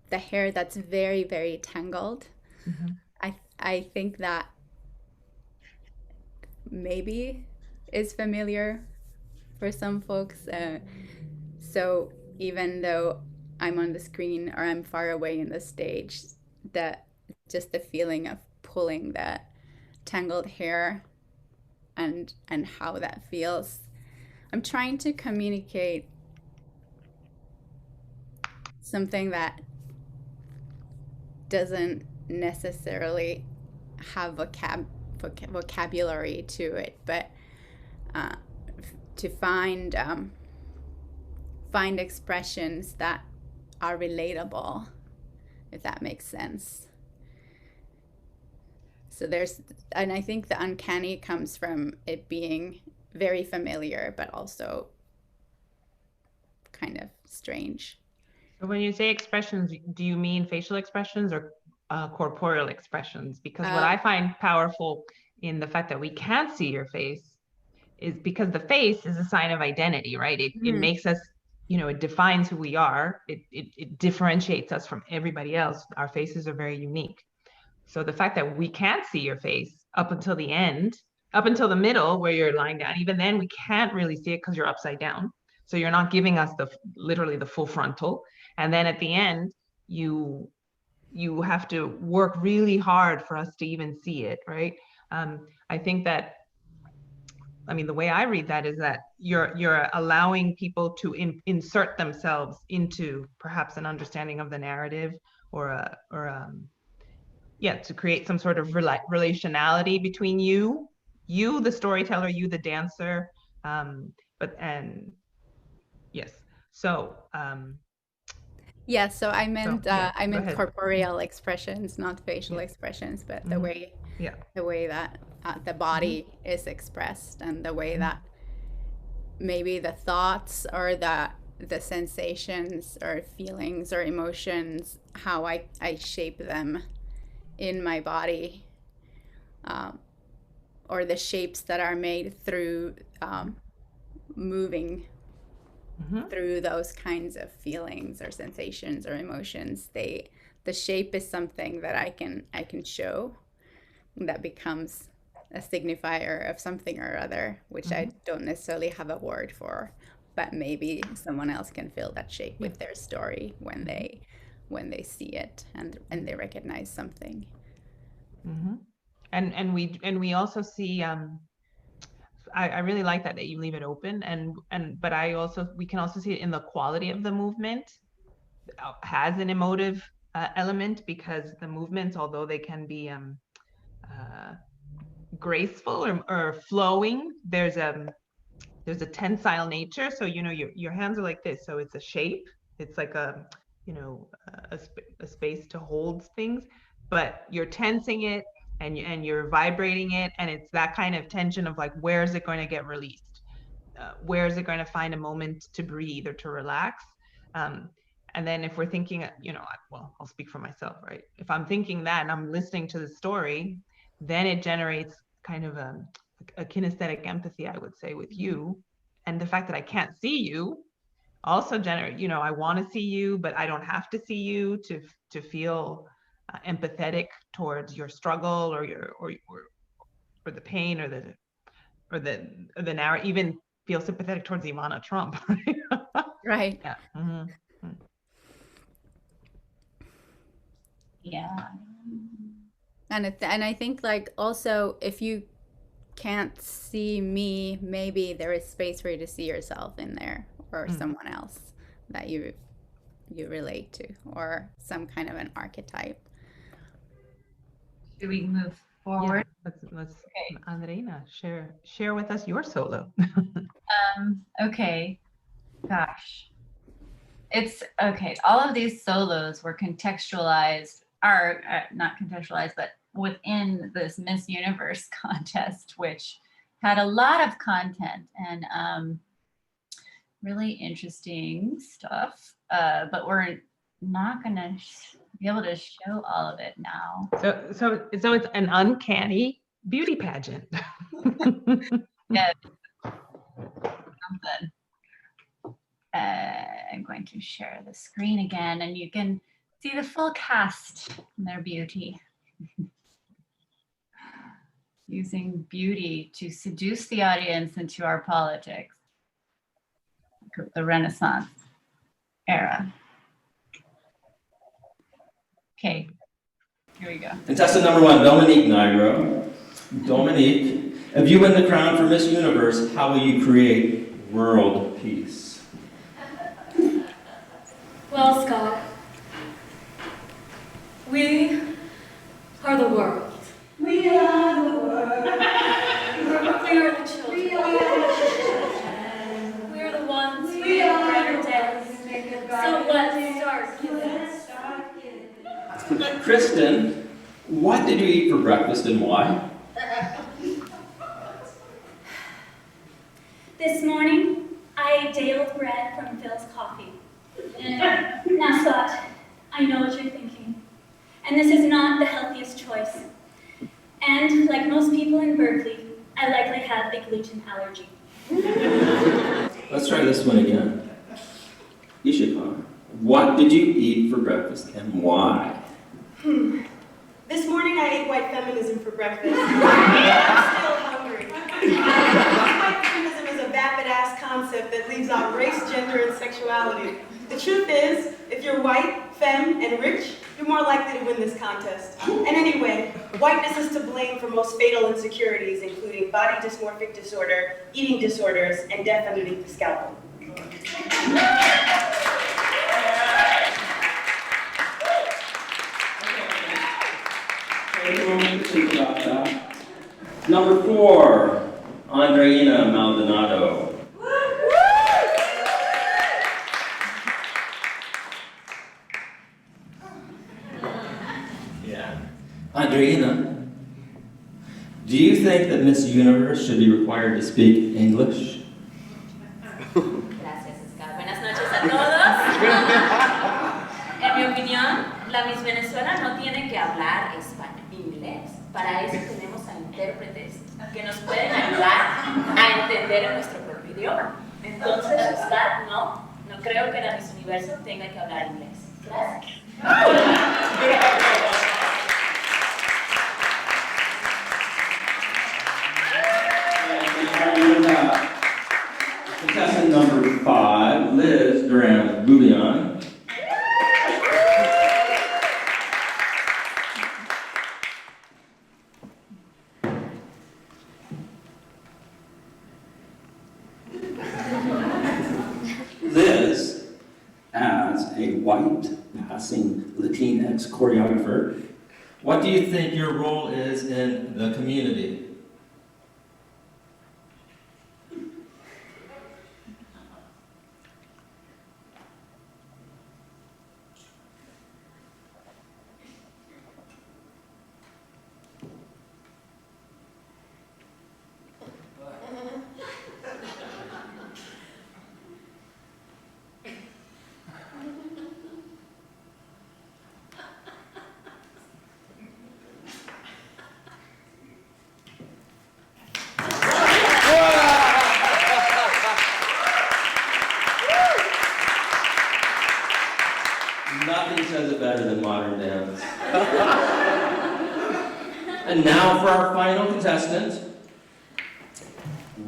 the hair that's very, very tangled, I think that maybe is familiar for some folks. So even though I'm on the screen or I'm far away in the stage, that just the feeling of pulling the tangled hair and how that feels. I'm trying to communicate something that doesn't necessarily have vocabulary to it, but to find expressions that are relatable, if that makes sense. So and I think the uncanny comes from it being very familiar, but also kind of strange. So when you say expressions, do you mean facial expressions or corporeal expressions? Because what I find powerful in the fact that we can't see your face is because the face is a sign of identity, right? It makes us, it defines who we are. It differentiates us from everybody else. Our faces are very unique. So the fact that we can't see your face up until the end, up until the middle where you're lying down, even then we can't really see it because you're upside down. So you're not giving us literally the full frontal. And then at the end, you have to work really hard for us to even see it, right? I think that, the way I read that is that you're allowing people to insert themselves into perhaps an understanding of the narrative, or to create some sort of relationality between you, the storyteller, you, the dancer. So so I meant corporeal expressions, not facial expressions, but the way that the body is expressed, and the way that maybe the thoughts or the sensations or feelings or emotions, how I shape them in my body, or the shapes that are made through moving through those kinds of feelings or sensations or emotions. The shape is something that I can show, that becomes a signifier of something or other, which I don't necessarily have a word for, but maybe someone else can fill that shape with their story when they see it and they recognize something. And we also see, I really like that you leave it open, but we can also see it in the quality of the movement. Has an emotive element, because the movements, although they can be graceful or flowing, there's a tensile nature. So your hands are like this, so it's a shape. It's like a space to hold things, but you're tensing it and you're vibrating it, and it's that kind of tension of like, where is it going to get released? Where is it going to find a moment to breathe or to relax? And then if we're thinking, well, I'll speak for myself, right? If I'm thinking that and I'm listening to the story, then it generates kind of a kinesthetic empathy, I would say, with you. And the fact that I can't see you also generate, I want to see you, but I don't have to see you to feel empathetic towards your struggle or or the pain or the narrative, even feel sympathetic towards Ivana Trump. Right. Yeah. Mm-hmm. Yeah. And I think like also if you can't see me, maybe there is space for you to see yourself in there, or someone else that you relate to, or some kind of an archetype. Should we move forward? Yeah, let's okay. Andreina, share with us your solo. Okay. Gosh. It's okay. All of these solos were contextualized, are not contextualized, but within this Miss Universe contest, which had a lot of content and really interesting stuff. But we're not going to be able to show all of it now. So it's an uncanny beauty pageant. Yeah. Something. I'm going to share the screen again, and you can see the full cast and their beauty. Using beauty to seduce the audience into our politics. The Renaissance era. Okay, here we go. Contestant number 1, Dominique Nigro. Dominique, if you win the crown for Miss Universe, how will you create world peace? Well, Scott, we are the world. We are the world. We are the children. We are the ones who make a brighter day. So let's start giving. Kristen, what did you eat for breakfast and why? This morning, I ate day-old bread from Phil's Coffee. Now, Scott, I know what you're thinking. And this is not the healthiest choice. And like most people in Berkeley, I likely have a gluten allergy. Let's try this one again. Ishika, what did you eat for breakfast and why? This morning I ate white feminism for breakfast. I'm still hungry. White feminism is a vapid-ass concept that leaves out race, gender, and sexuality. The truth is, if you're white, femme, and rich, you're more likely to win this contest. And anyway, whiteness is to blame for most fatal insecurities, including body dysmorphic disorder, eating disorders, and death underneath the scalpel. Number 4, Andreina Maldonado. Andreina, do you think that Miss Universe should be required to speak English? Gracias, Scott. Buenas noches a todos. En mi opinión, la Miss Venezuela no tiene que hablar inglés. Para eso tenemos a intérpretes que nos pueden ayudar a entender en nuestro propio idioma. Entonces, Scott, no creo que la Miss Universo tenga que hablar inglés. Gracias. Contestant number 5, Liz Duran-Bouillon. Liz, as a white passing Latinx choreographer, what do you think your role is in the community? Nothing says it better than modern dance. And now for our final contestant,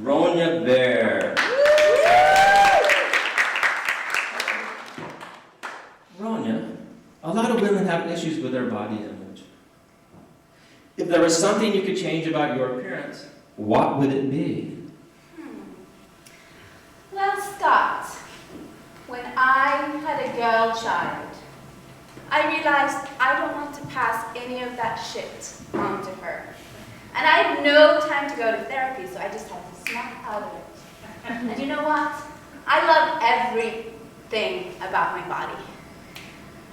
Ronya Bear. Ronya, a lot of women have issues with their body image. If there was something you could change about your appearance, what would it be? Well, Scott, when I had a girl child, I realized I don't want to pass any of that shit on to her. And I had no time to go to therapy, so I just had to snap out of it. And you know what? I love everything about my body.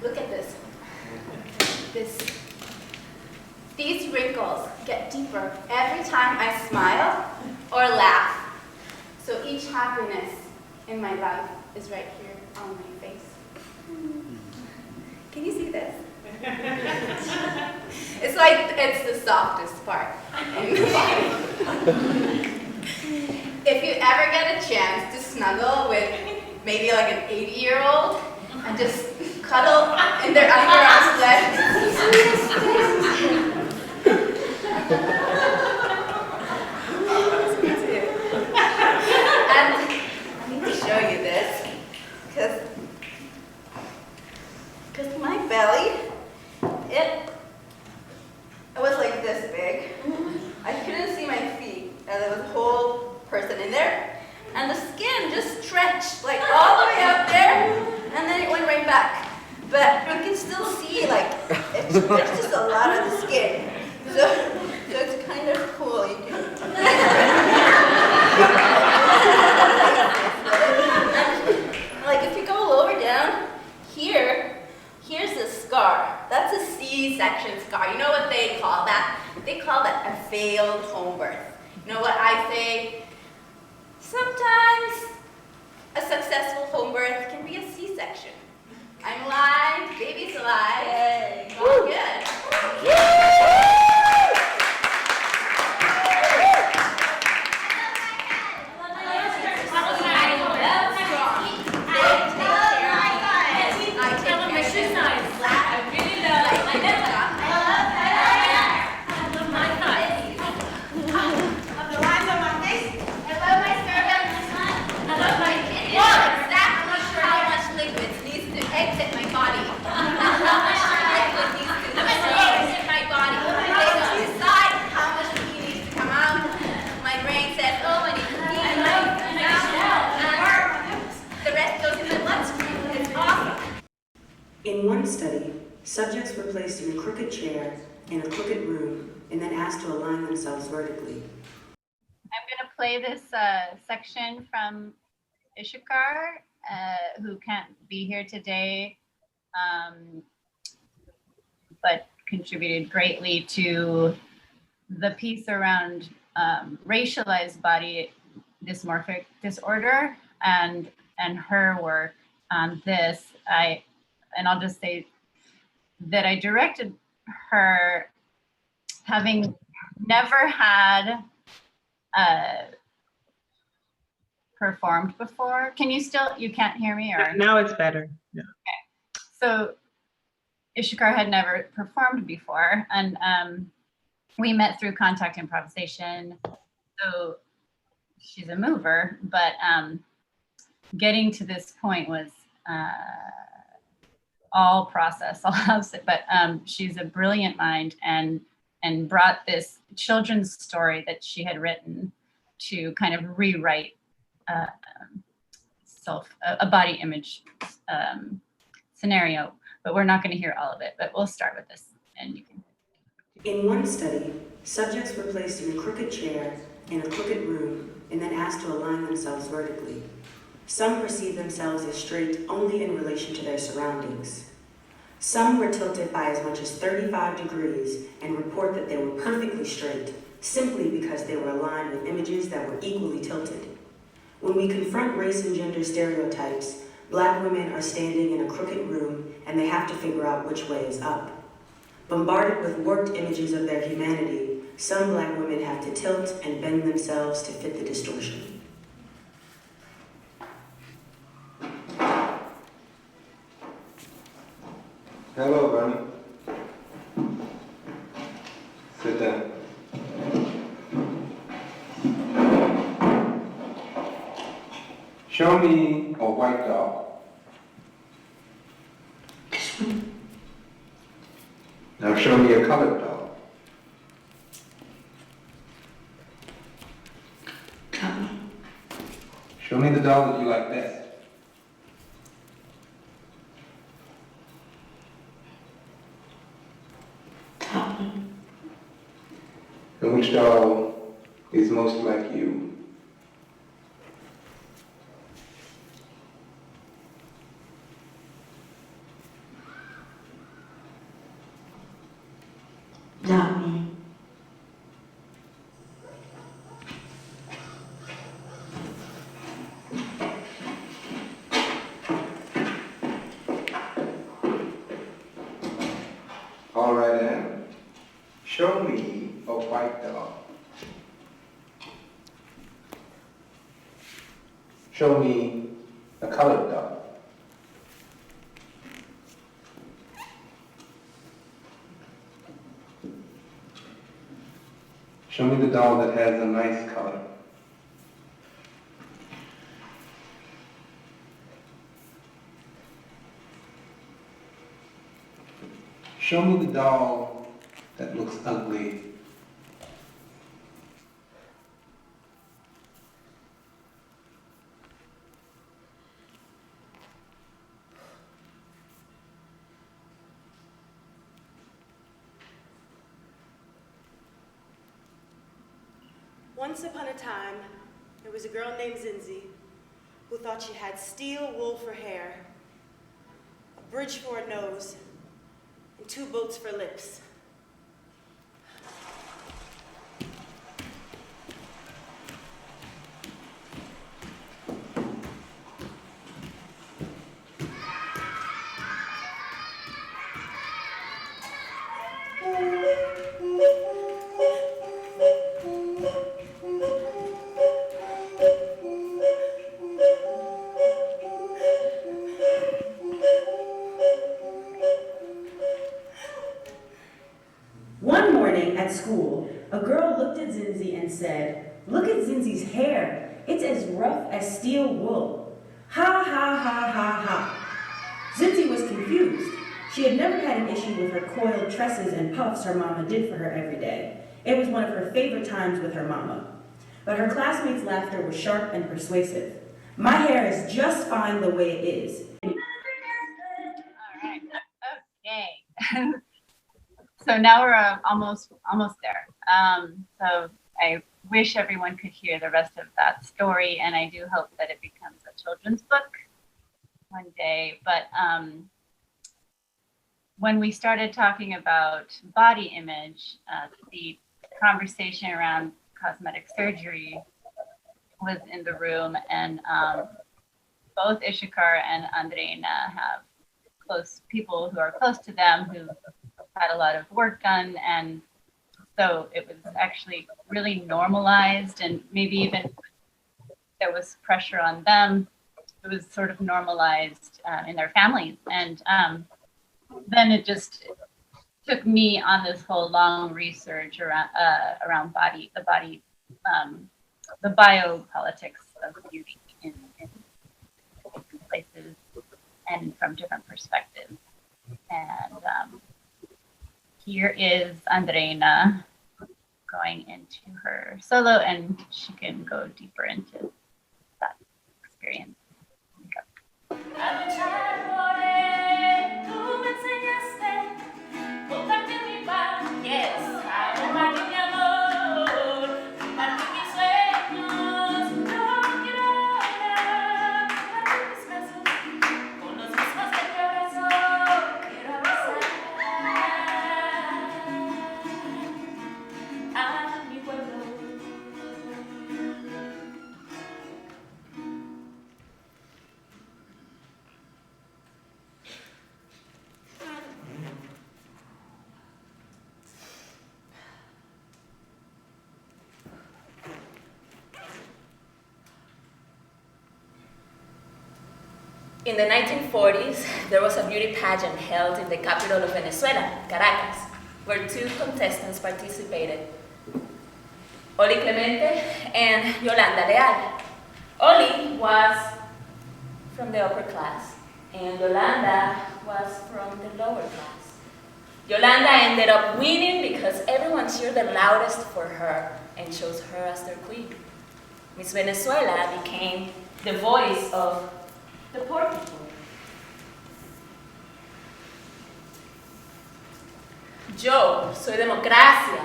Look at this. These wrinkles get deeper every time I smile or laugh. So each happiness in my life is right here on my face. Can you see this? It's like it's the softest part in the body. If you ever get a chance to snuggle with maybe like an 80-year-old and just cuddle in their underarms legs. And I need to show you this because my belly, it was like this big. I couldn't see my feet, and there was a whole person in there, and the skin just stretched like all the way up there, and then it went right back. But you can still see like there's just a lot of the skin, so it's kind of cool. You can. Like if you go lower down here. Here's a scar. That's a C-section scar. You know what they call that? They call that a failed home birth. You know what I say? Sometimes a successful home birth can be a C-section. I'm alive, baby's alive. Yay. All good. In one study, subjects were placed in a crooked chair in a crooked room and then asked to align themselves vertically. I'm going to play this section from Ishikar, who can't be here today, but contributed greatly to the piece around racialized body dysmorphic disorder and her work on this. I'll just say that I directed her having never had performed before. You can't hear me? Or Now it's better. Yeah. Okay. So Ishikar had never performed before, and we met through contact improvisation. So she's a mover, but getting to this point was all process, but she's a brilliant mind and brought this children's story that she had written to kind of rewrite a body image scenario. But we're not going to hear all of it, but we'll start with this and you can. In one study, subjects were placed in a crooked chair in a crooked room and then asked to align themselves vertically. Some perceived themselves as straight only in relation to their surroundings. Some were tilted by as much as 35 degrees and report that they were perfectly straight, simply because they were aligned with images that were equally tilted. When we confront race and gender stereotypes, Black women are standing in a crooked room and they have to figure out which way is up. Bombarded with warped images of their humanity, some Black women have to tilt and bend themselves to fit the distortion. Hello, Bernie. Sit down. Show me a white doll. Now show me a colored doll. Show me the doll that you like best. And which doll is most like you? All right, Anne. Show me a white doll. Show me a colored doll. Show me the doll that has a nice color. Show me the doll that looks ugly. Once upon a time, there was a girl named Zinzi who thought she had steel wool for hair, a bridge for a nose, and 2 boats for lips. One morning at school, a girl looked at Zinzi and said, "Look at Zinzi's hair. It's as rough as steel wool." Ha ha ha ha ha. Zinzi was confused. She had never had an issue with her coiled tresses and puffs her mama did for her every day. It was one of her favorite times with her mama. But her classmates' laughter was sharp and persuasive. "My hair is just fine the way it is." All right. Okay. So now we're almost there. So I wish everyone could hear the rest of that story, and I do hope that it becomes a children's book one day. But when we started talking about body image, the conversation around cosmetic surgery was in the room, and both Ishikar and Andreina have close people who are close to them who had a lot of work done, and so it was actually really normalized, and maybe even there was pressure on them, it was sort of normalized in their families. And then it just took me on this whole long research around the biopolitics of beauty in different places and from different perspectives. And here is Andreina going into her solo, and she can go deeper into that experience. In the 1940s, there was a beauty pageant held in the capital of Venezuela, Caracas, where 2 contestants participated, Oli Clemente and Yolanda Leal. Oli was from the upper class, and Yolanda was from the lower class. Yolanda ended up winning because everyone cheered the loudest for her and chose her as their queen. Miss Venezuela became the voice of the poor people. Yo soy democracia.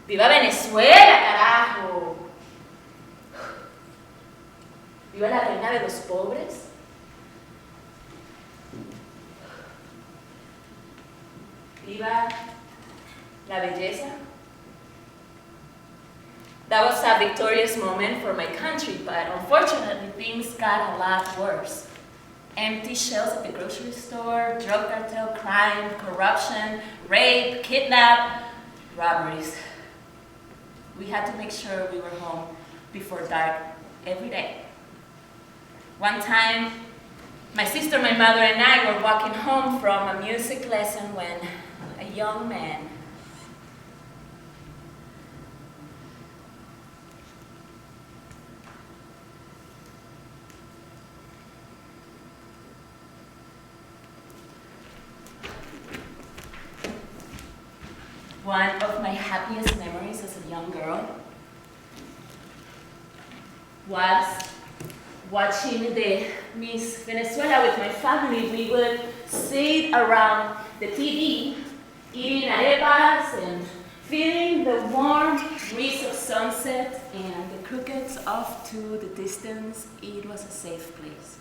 ¡Viva Venezuela, carajo! ¡Viva la reina de los pobres! ¡Viva la belleza! That was a victorious moment for my country, but unfortunately things got a lot worse. Empty shelves at the grocery store, drug cartel crime, corruption, rape, kidnap, robberies. We had to make sure we were home before dark every day. One time, my sister, my mother, and I were walking home from a music lesson when a young man One of my happiest memories as a young girl was watching the Miss Venezuela with my family. We would sit around the TV, eating arepas and feeling the warm breeze of sunset and the crickets off to the distance. It was a safe place.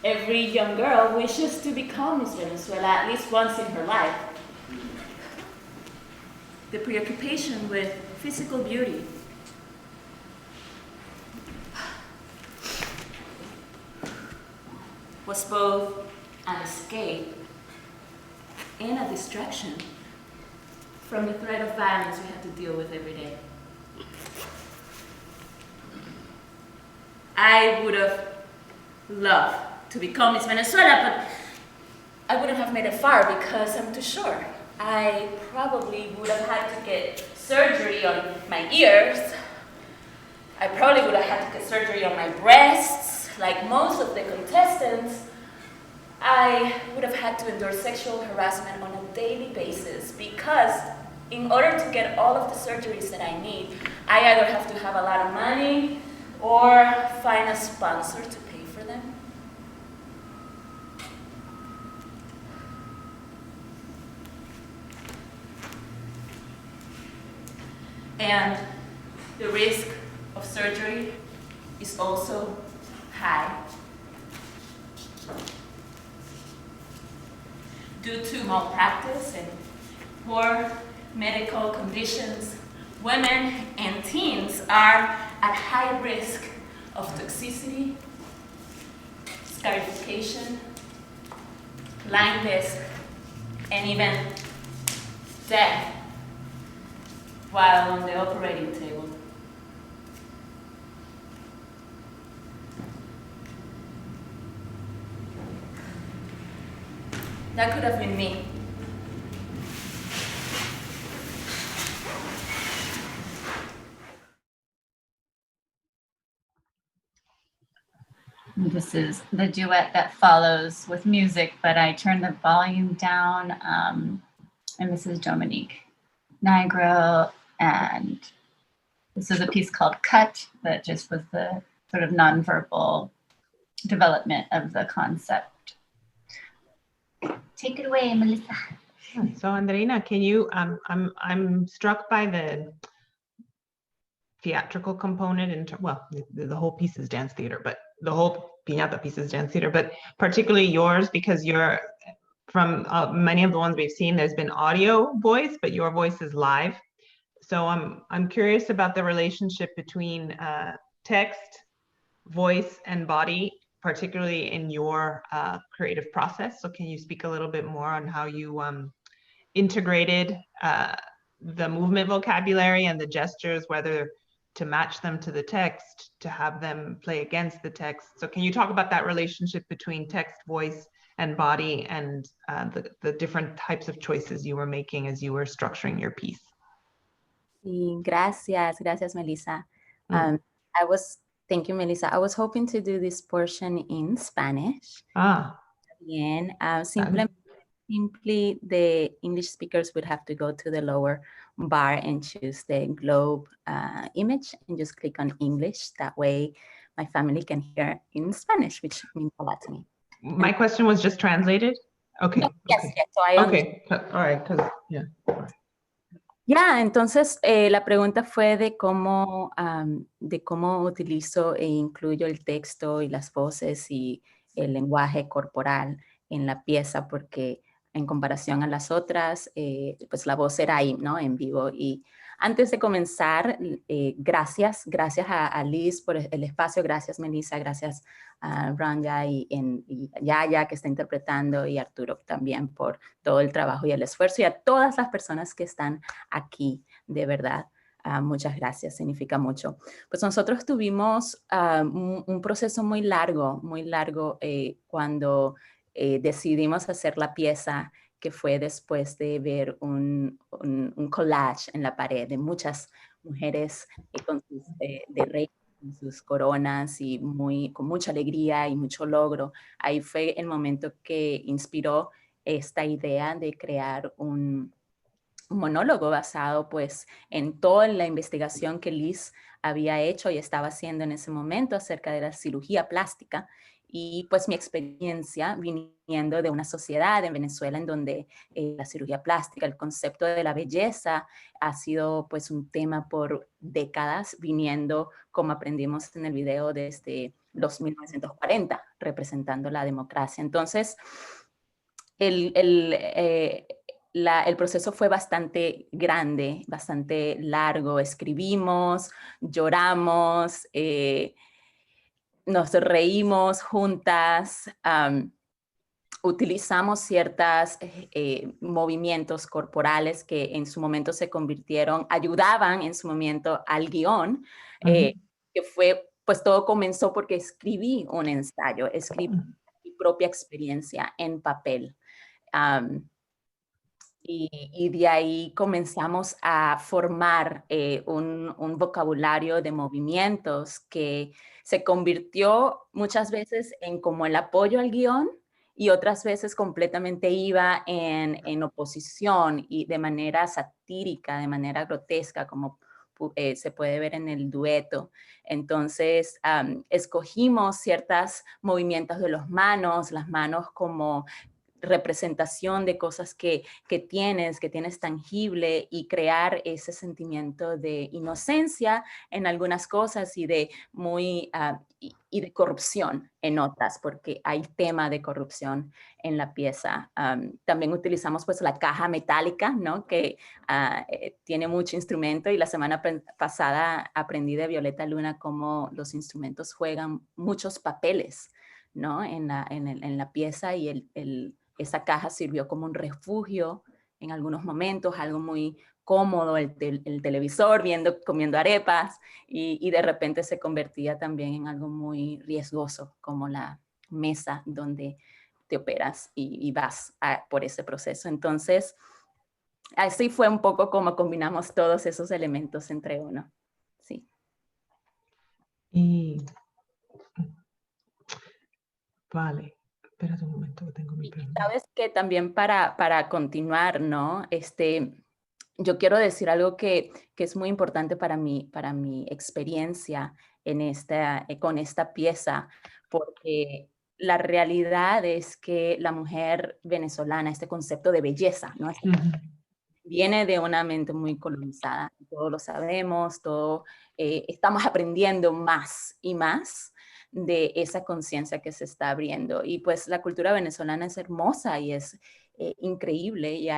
Every young girl wishes to become Miss Venezuela at least once in her life. The preoccupation with physical beauty was both an escape and a distraction from the threat of violence we had to deal with every day. I would have loved to become Miss Venezuela, but I wouldn't have made it far because I'm too short. I probably would have had to get surgery on my ears. I probably would have had to get surgery on my breasts. Like most of the contestants, I would have had to endure sexual harassment on a daily basis because in order to get all of the surgeries that I need, I either have to have a lot of money or find a sponsor to pay for them. And the risk of surgery is also high. Due to malpractice and poor medical conditions, women and teens are at high risk of toxicity, scarification, blindness, and even death while on the operating table. That could have been me. This is the duet that follows with music, but I turned the volume down, and this is Dominique Nigro, and this is a piece called Cut that just was the sort of nonverbal development of the concept. Take it away, Melissa. So Andreina, can you, I'm struck by the theatrical component, well, the whole piece is dance theater, but the whole Piñata piece is dance theater, but particularly yours, because you're, from many of the ones we've seen, there's been audio voice, but your voice is live. So I'm curious about the relationship between text, voice, and body, particularly in your creative process. So can you speak a little bit more on how you integrated the movement vocabulary and the gestures, whether to match them to the text, to have them play against the text. So can you talk about that relationship between text, voice, and body, and the different types of choices you were making as you were structuring your piece? Sí, gracias, Melissa. Thank you, Melissa. I was hoping to do this portion in Spanish. Bien, simply the English speakers would have to go to the lower bar and choose the globe image and just click on English. That way my family can hear in Spanish, which means a lot to me. My question was just translated? Okay. No, yes, so I okay, all right, yeah. Ya, entonces la pregunta fue de cómo utilizo e incluyo el texto y las voces y el lenguaje corporal en la pieza, porque en comparación a las otras, pues la voz era ahí, ¿no? En vivo. Y antes de comenzar, gracias a Liz por el espacio, gracias Melissa, gracias a Ranja y Yaya que está interpretando, y Arturo también por todo el trabajo y el esfuerzo, y a todas las personas que están aquí, de verdad. Muchas gracias, significa mucho. Pues nosotros tuvimos un proceso muy largo cuando decidimos hacer la pieza, que fue después de ver un collage en la pared de muchas mujeres con sus de rey, con sus coronas y con mucha alegría y mucho logro. Ahí fue el momento que inspiró esta idea de crear un monólogo basado pues en toda la investigación que Liz había hecho y estaba haciendo en ese momento acerca de la cirugía plástica, y pues mi experiencia viniendo de una sociedad en Venezuela en donde la cirugía plástica, el concepto de la belleza ha sido pues un tema por décadas, viniendo, como aprendimos en el video, desde los 1940, representando la democracia. Entonces, el proceso fue bastante grande, bastante largo. Escribimos, lloramos, nos reímos juntas, utilizamos ciertos movimientos corporales que en su momento se convirtieron, ayudaban en su momento al guión, que fue, pues todo comenzó porque escribí un ensayo, escribí mi propia experiencia en papel. Y de ahí comenzamos a formar un vocabulario de movimientos que se convirtió muchas veces en como el apoyo al guión, y otras veces completamente iba en oposición y de manera satírica, de manera grotesca, como se puede ver en el dueto. Entonces, escogimos ciertos movimientos de las manos como representación de cosas que tienes tangible, y crear ese sentimiento de inocencia en algunas cosas y de de corrupción en otras, porque hay tema de corrupción en la pieza. También utilizamos pues la caja metálica, ¿no? Que tiene mucho instrumento, y la semana pasada aprendí de Violeta Luna cómo los instrumentos juegan muchos papeles, ¿no? En la pieza, y esa caja sirvió como un refugio en algunos momentos, algo muy cómodo, el televisor, comiendo arepas, y de repente se convertía también en algo muy riesgoso, como la mesa donde te operas y vas por ese proceso. Entonces, así fue un poco como combinamos todos esos elementos entre uno. Sí. Vale. Espérate un momento, que tengo mi pregunta. Sabes que también para continuar, ¿no? Yo quiero decir algo que es muy importante para mi experiencia con esta pieza, porque la realidad es que la mujer venezolana, este concepto de belleza, ¿no? Viene de una mente muy colonizada, todos lo sabemos, estamos aprendiendo más y más de esa conciencia que se está abriendo, y pues la cultura venezolana es hermosa y es increíble, y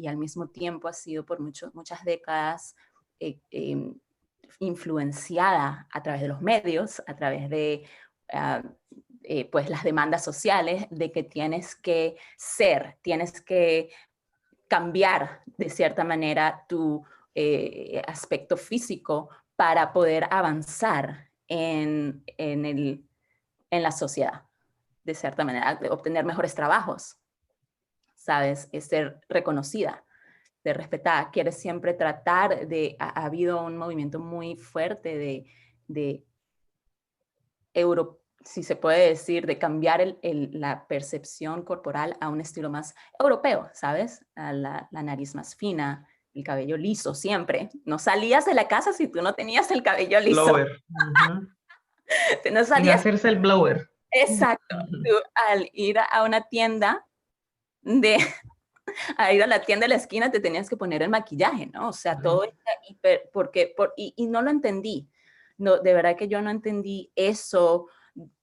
al mismo tiempo ha sido por muchas décadas influenciada a través de los medios, a través de pues las demandas sociales de que tienes que cambiar de cierta manera tu aspecto físico para poder avanzar en la sociedad, de cierta manera, de obtener mejores trabajos, ¿sabes? Es ser reconocida, de respetada. Quieres siempre tratar de... Ha habido un movimiento muy fuerte de si se puede decir, de cambiar la percepción corporal a un estilo más europeo, ¿sabes? A la nariz más fina, el cabello liso siempre. No salías de la casa si tú no tenías el cabello liso. Blower. No Sin salías. hacerse el blower. Exacto. Tú, al ir a una tienda a ir a la tienda de la esquina te tenías que poner el maquillaje, ¿no? O sea, todo está y no lo entendí. No, de verdad que yo no entendí eso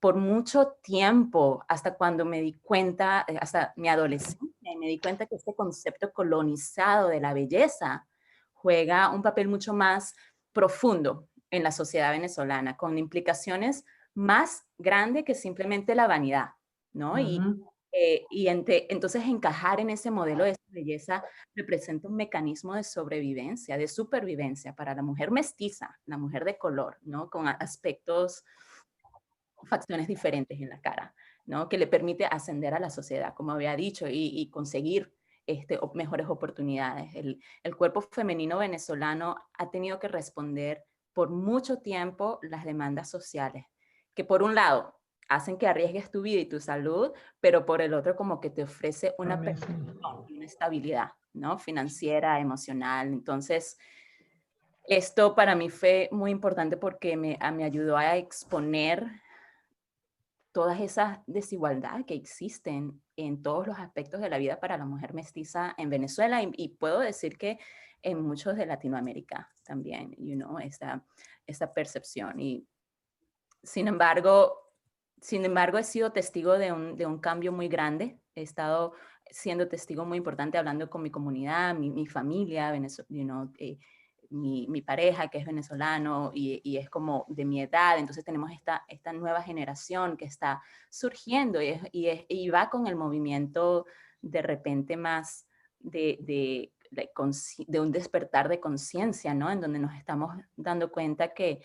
por mucho tiempo, hasta cuando me di cuenta, hasta mi adolescencia, me di cuenta que este concepto colonizado de la belleza juega un papel mucho más profundo en la sociedad venezolana, con implicaciones más grandes que simplemente la vanidad, ¿no? Entonces encajar en ese modelo de belleza representa un mecanismo de sobrevivencia, de supervivencia para la mujer mestiza, la mujer de color, ¿no? Con aspectos, facciones diferentes en la cara, ¿no? Que le permite ascender a la sociedad, como había dicho, y conseguir mejores oportunidades. El cuerpo femenino venezolano ha tenido que responder por mucho tiempo las demandas sociales, que por un lado hacen que arriesgues tu vida y tu salud, pero por el otro como que te ofrece una estabilidad, ¿no? Financiera, emocional. Entonces, esto para mí fue muy importante porque me ayudó a exponer todas esas desigualdades que existen en todos los aspectos de la vida para la mujer mestiza en Venezuela y puedo decir que en muchos de Latinoamérica también, esta percepción. Y sin embargo, he sido testigo de un cambio muy grande. He estado siendo testigo muy importante hablando con mi comunidad, mi familia, mi pareja que es venezolano y es como de mi edad. Entonces tenemos esta nueva generación que está surgiendo y va con el movimiento de repente más de un despertar de conciencia, ¿no? En donde nos estamos dando cuenta que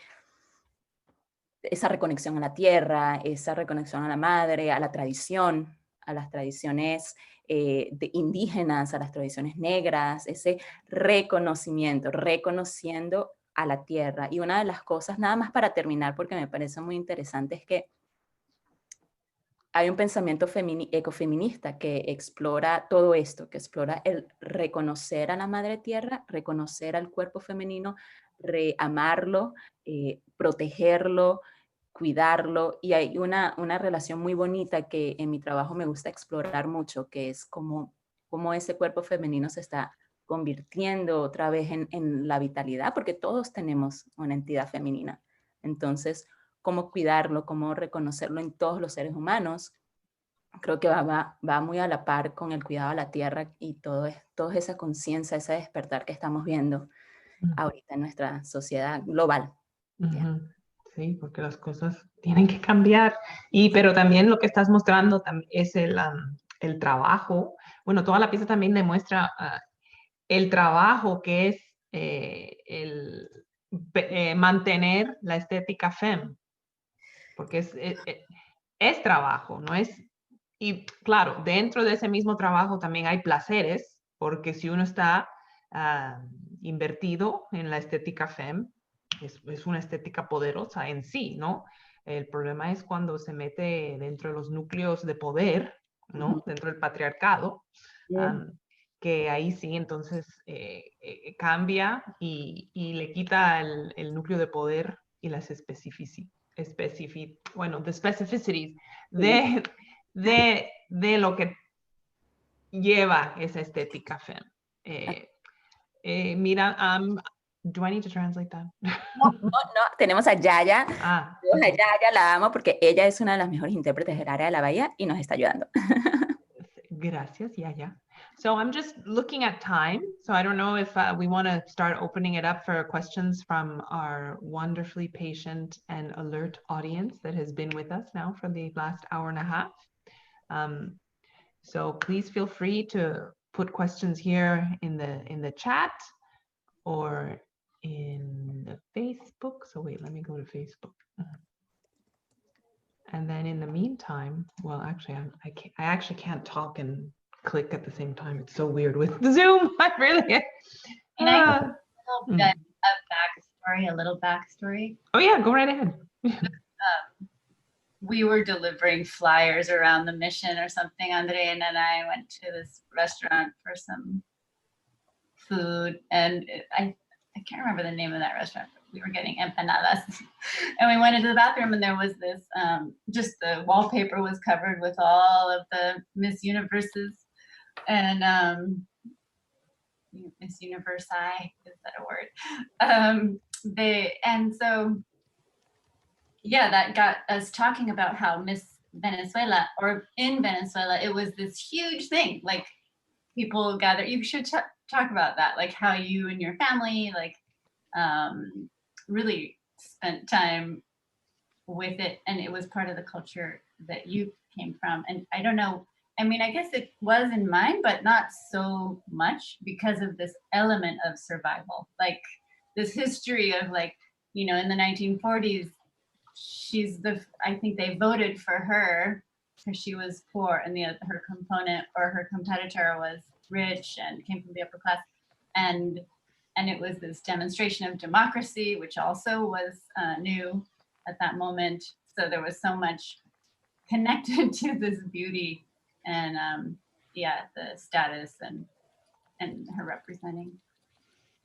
esa reconexión a la tierra, esa reconexión a la madre, a la tradición, a las tradiciones indígenas, a las tradiciones negras, ese reconociendo a la tierra. Y una de las cosas, nada más para terminar, porque me parece muy interesante, es que hay un pensamiento ecofeminista que explora todo esto, que explora el reconocer a la madre tierra, reconocer al cuerpo femenino, amarlo, protegerlo, cuidarlo. Y hay una relación muy bonita que en mi trabajo me gusta explorar mucho, que es cómo ese cuerpo femenino se está convirtiendo otra vez en la vitalidad, porque todos tenemos una entidad femenina. Entonces, cómo cuidarlo, cómo reconocerlo en todos los seres humanos, creo que va muy a la par con el cuidado a la tierra y toda esa conciencia, ese despertar que estamos viendo ahorita en nuestra sociedad global. Sí, porque las cosas tienen que cambiar. Pero también lo que estás mostrando es el trabajo. Bueno, toda la pieza también demuestra el trabajo que es mantener la estética femme, porque es trabajo, ¿no es? Y claro, dentro de ese mismo trabajo también hay placeres, porque si uno está invertido en la estética femme, es una estética poderosa en sí, ¿no? El problema es cuando se mete dentro de los núcleos de poder, ¿no? Dentro del patriarcado, que ahí sí, entonces cambia y le quita el núcleo de poder y las specificities de lo que lleva esa estética femme. Mira, do I need to translate that? No, tenemos a Yaya. Okay. A Yaya la amo porque ella es una de las mejores intérpretes del área de la bahía y nos está ayudando. Gracias, Yaya. So I'm just looking at time. So I don't know if we want to start opening it up for questions from our wonderfully patient and alert audience that has been with us now for the last hour and a half. So please feel free to put questions here in the chat or in the Facebook. So wait, let me go to Facebook. And then in the meantime, well, actually, I actually can't talk and click at the same time. It's so weird with Zoom. I really. And I a little backstory. Oh yeah, go right ahead. We were delivering flyers around the mission or something. Andre and I went to this restaurant for some food, and I can't remember the name of that restaurant. We were getting empanadas, and we went into the bathroom, and there was this just the wallpaper was covered with all of the Miss Universes, and Miss Universi, is that a word? So yeah, that got us talking about how Miss Venezuela, or in Venezuela, it was this huge thing. Like people gather. You should talk about that, like how you and your family like really spent time with it, and it was part of the culture that you came from. And I don't know. I mean, I guess it was in mine, but not so much because of this element of survival, like this history of like, you know, in the 1940s. I think they voted for her because she was poor, and her component or her competitor was rich and came from the upper class, and it was this demonstration of democracy, which also was new at that moment. So there was so much connected to this beauty and the status and her representing.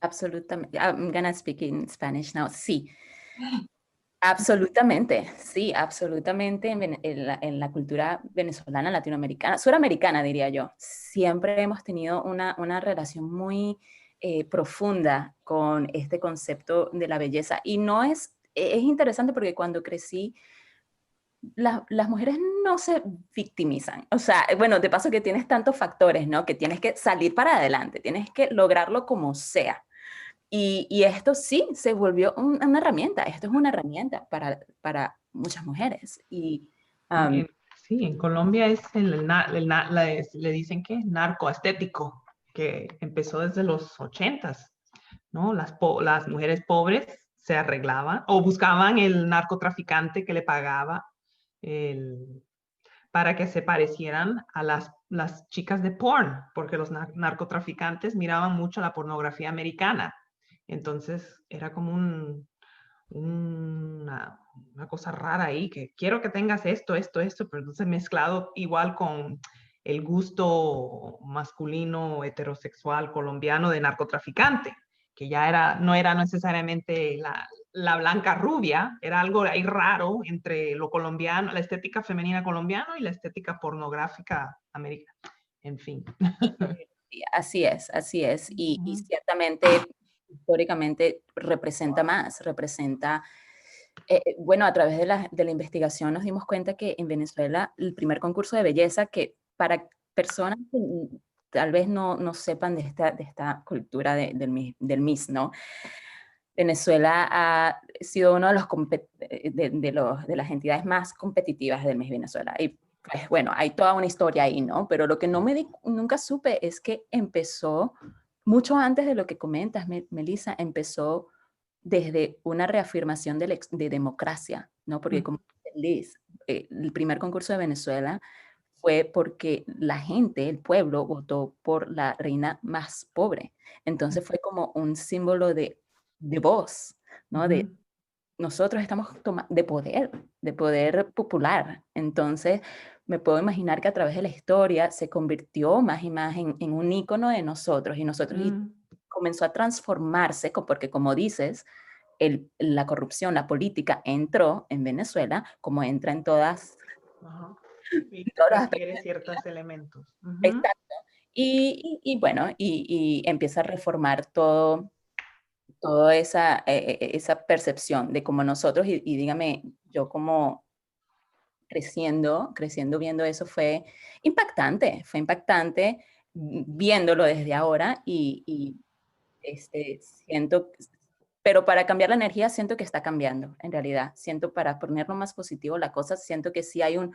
Absolutamente. I'm gonna speak in Spanish now. Sí. Absolutamente, sí, absolutamente. En la cultura venezolana, latinoamericana, suramericana diría yo, siempre hemos tenido una relación muy profunda con este concepto de la belleza. Y no es interesante porque cuando crecí, las mujeres no se victimizan. O sea, bueno, de paso que tienes tantos factores, ¿no? Que tienes que salir para adelante, tienes que lograrlo como sea. Y esto sí se volvió una herramienta. Esto es una herramienta para muchas mujeres. Y, sí, en Colombia es le dicen que narcoestético, que empezó desde los 80s, ¿no? Las mujeres pobres se arreglaban o buscaban el narcotraficante que le pagaba para que se parecieran a las chicas de porn, porque los narcotraficantes miraban mucho la pornografía americana. Entonces era como una cosa rara ahí, que quiero que tengas esto, pero entonces mezclado igual con el gusto masculino heterosexual colombiano de narcotraficante, que ya no era necesariamente la blanca rubia, era algo ahí raro entre lo colombiano, la estética femenina colombiana y la estética pornográfica americana. En fin. Así es, así es. Y ciertamente, históricamente, representa más, bueno, a través de la investigación nos dimos cuenta que en Venezuela el primer concurso de belleza, que para personas que tal vez no sepan de esta cultura del Miss, ¿no? Venezuela ha sido uno de las entidades más competitivas del Miss Venezuela. Y pues bueno, hay toda una historia ahí, ¿no? Pero lo que nunca supe es que empezó mucho antes de lo que comentas, Melissa, empezó desde una reafirmación de democracia, ¿no? Porque como Liz, el primer concurso de Venezuela fue porque la gente, el pueblo, votó por la reina más pobre. Entonces fue como un símbolo de voz, ¿no? De nosotros estamos de poder popular. Entonces me puedo imaginar que a través de la historia se convirtió más y más en un ícono de nosotros, y comenzó a transformarse, porque como dices, la corrupción, la política entró en Venezuela como entra en todas. Y requiere ciertos elementos. Exacto. Y bueno, y empieza a reformar toda esa percepción de como nosotros, y dígame, yo como creciendo viendo eso fue impactante viéndolo desde ahora, y siento, pero para cambiar la energía siento que está cambiando, en realidad, siento, para ponerlo más positivo la cosa, siento que sí hay un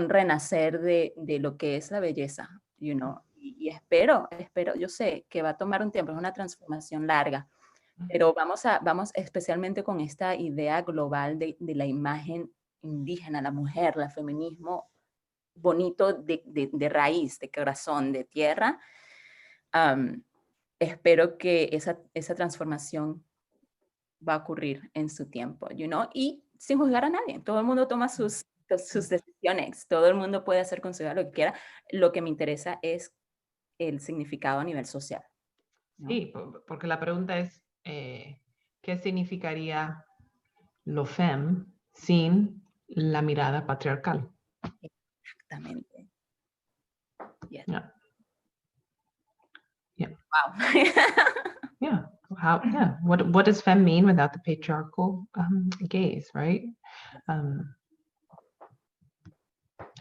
renacer de lo que es la belleza, you know? Y espero, yo sé que va a tomar un tiempo, es una transformación larga, Pero vamos especialmente con esta idea global de la imagen indígena, la mujer, el feminismo bonito de raíz, de corazón, de tierra. Espero que esa transformación va a ocurrir en su tiempo, y sin juzgar a nadie. Todo el mundo toma sus decisiones, todo el mundo puede hacer con su vida lo que quiera. Lo que me interesa es el significado a nivel social, ¿no? Sí, porque la pregunta es, ¿qué significaría lo fem sin la mirada patriarcal? Exactamente. Yes. Yeah. Yeah. Wow. Yeah. What does fem mean without the patriarchal gaze, right?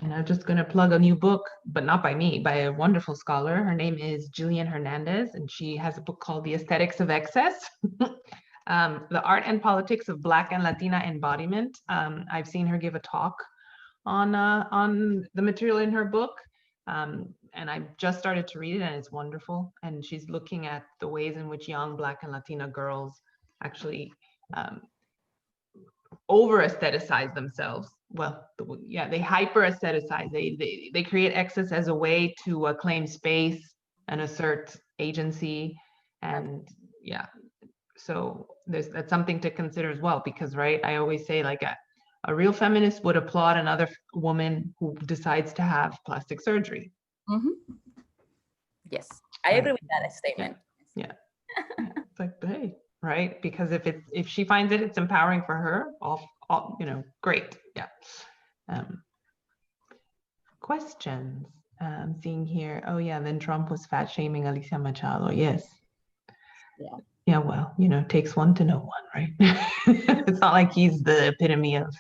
And I'm just going to plug a new book, but not by me, by a wonderful scholar. Her name is Jillian Hernandez, and she has a book called The Aesthetics of Excess. The Art and Politics of Black and Latina Embodiment. I've seen her give a talk on the material in her book, and I just started to read it, and it's wonderful. And she's looking at the ways in which young Black and Latina girls actually over aestheticize themselves. Well, they hyper aestheticize. They create excess as a way to claim space and assert agency, and yeah. So that's something to consider as well, because right, I always say like a real feminist would applaud another woman who decides to have plastic surgery. Mm-hmm. Yes, I agree with that statement. Yeah. It's like, hey, right? Because if she finds it's empowering for her, all great. Yeah. Questions. Seeing here. Oh yeah, then Trump was fat shaming Alicia Machado. Yes. Yeah. Yeah, well, takes one to know one, right? It's not like he's the epitome of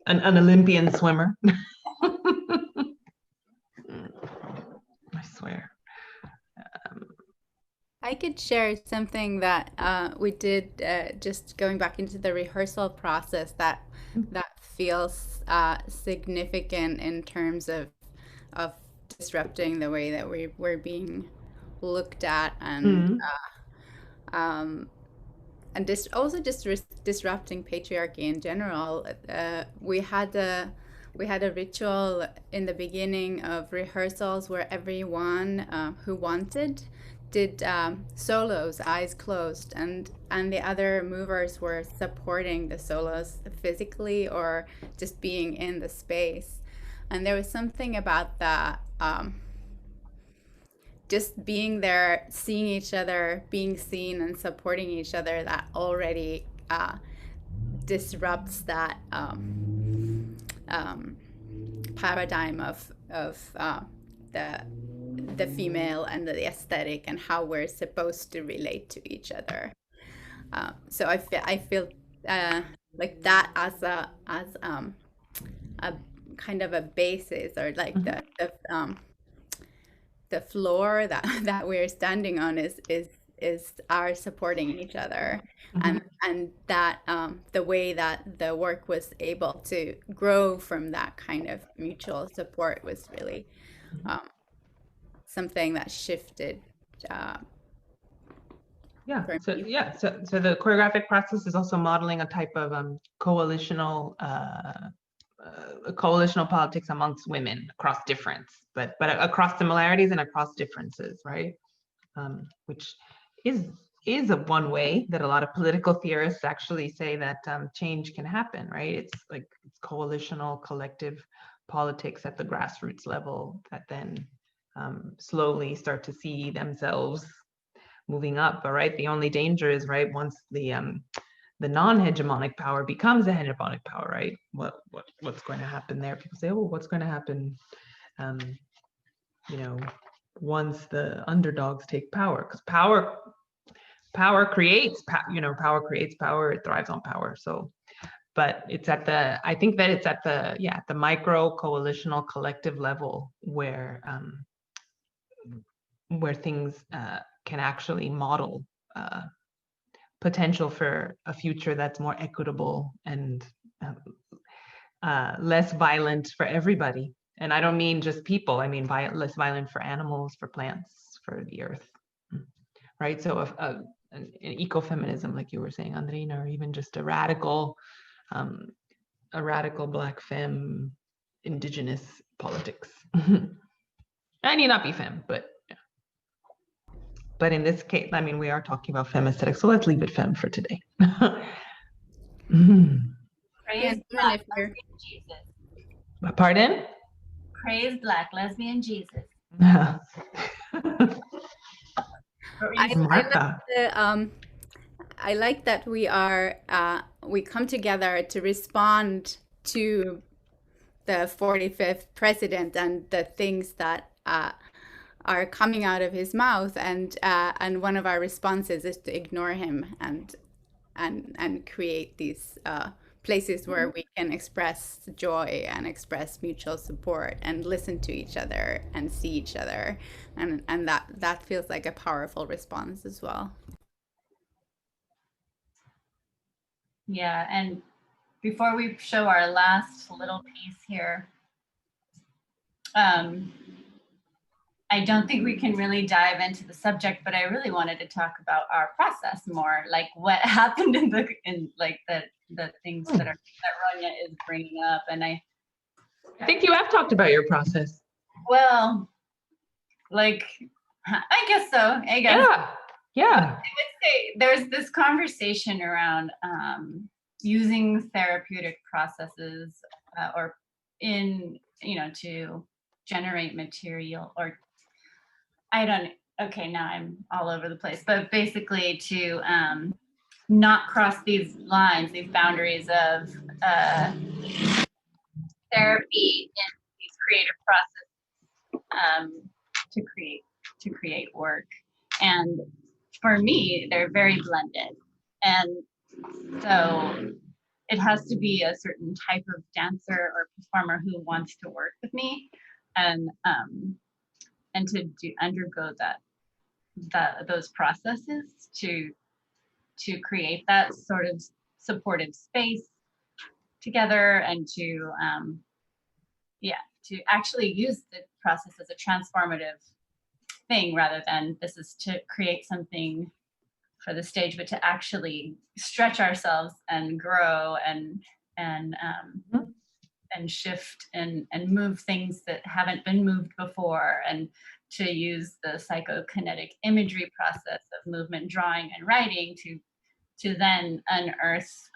an Olympian swimmer. I swear. I could share something that we did just going back into the rehearsal process that feels significant in terms of disrupting the way that we're being looked at, and also just disrupting patriarchy in general. We had a ritual in the beginning of rehearsals where everyone who wanted did solos, eyes closed, and the other movers were supporting the solos physically or just being in the space. And there was something about that, just being there, seeing each other, being seen and supporting each other, that already disrupts that paradigm of the female and the aesthetic and how we're supposed to relate to each other. So I feel like that as a kind of a basis, or like the floor that we're standing on is our supporting each other, and that the way that the work was able to grow from that kind of mutual support was really something that shifted. So the choreographic process is also modeling a type of coalitional politics amongst women across difference, but across similarities and across differences, right? Which is a one way that a lot of political theorists actually say that change can happen, right? It's like coalitional, collective politics at the grassroots level that then slowly start to see themselves moving up. But right, the only danger is, right, once the non-hegemonic power becomes a hegemonic power, right? What's going to happen there? People say, oh, what's going to happen once the underdogs take power? Because power creates power, it thrives on power. So but I think that it's at the micro coalitional collective level where things can actually model potential for a future that's more equitable and less violent for everybody. And I don't mean just people, I mean less violent for animals, for plants, for the earth, right? So an ecofeminism, like you were saying, Andreina, or even just a radical Black femme, indigenous politics. I need not be femme, but yeah. But in this case, I mean, we are talking about femme aesthetics, so let's leave it femme for today. Praise Black lesbian Jesus. Pardon? Praise Black lesbian Jesus. I like that we come together to respond to the 45th president and the things that are coming out of his mouth, and one of our responses is to ignore him and create these places where we can express joy and express mutual support and listen to each other and see each other, and that feels like a powerful response as well. Yeah, and before we show our last little piece here, I don't think we can really dive into the subject, but I really wanted to talk about our process more, like what happened in the things that Ronya is bringing up. And I think you have talked about your process. Well, like, I guess so. I guess. Yeah. I would say there's this conversation around using therapeutic processes or to generate material, or okay, now I'm all over the place, but basically to not cross these lines, these boundaries of therapy in these creative processes to create work. And for me, they're very blended. And so it has to be a certain type of dancer or performer who wants to work with me, and to undergo those processes to create that sort of supportive space together, and to actually use the process as a transformative thing, rather than this is to create something for the stage, but to actually stretch ourselves and grow and shift and move things that haven't been moved before, and to use the psychokinetic imagery process of movement, drawing, and writing to then unearth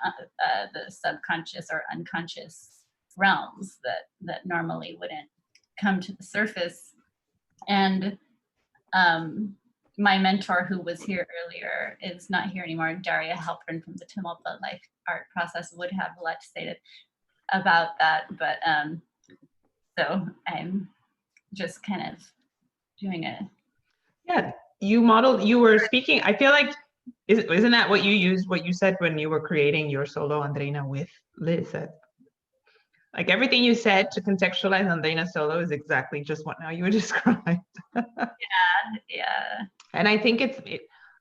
the subconscious or unconscious realms that normally wouldn't come to the surface. And my mentor, who was here earlier, is not here anymore. Daria Halpern from the Tumulpa Life Art Process would have a lot to say about that, but so I'm just kind of doing a. Yeah, you were speaking, I feel like, isn't that what you said when you were creating your solo, Andreina, with Liz? Like everything you said to contextualize Andreina's solo is exactly just what now you would describe. Yeah. And I think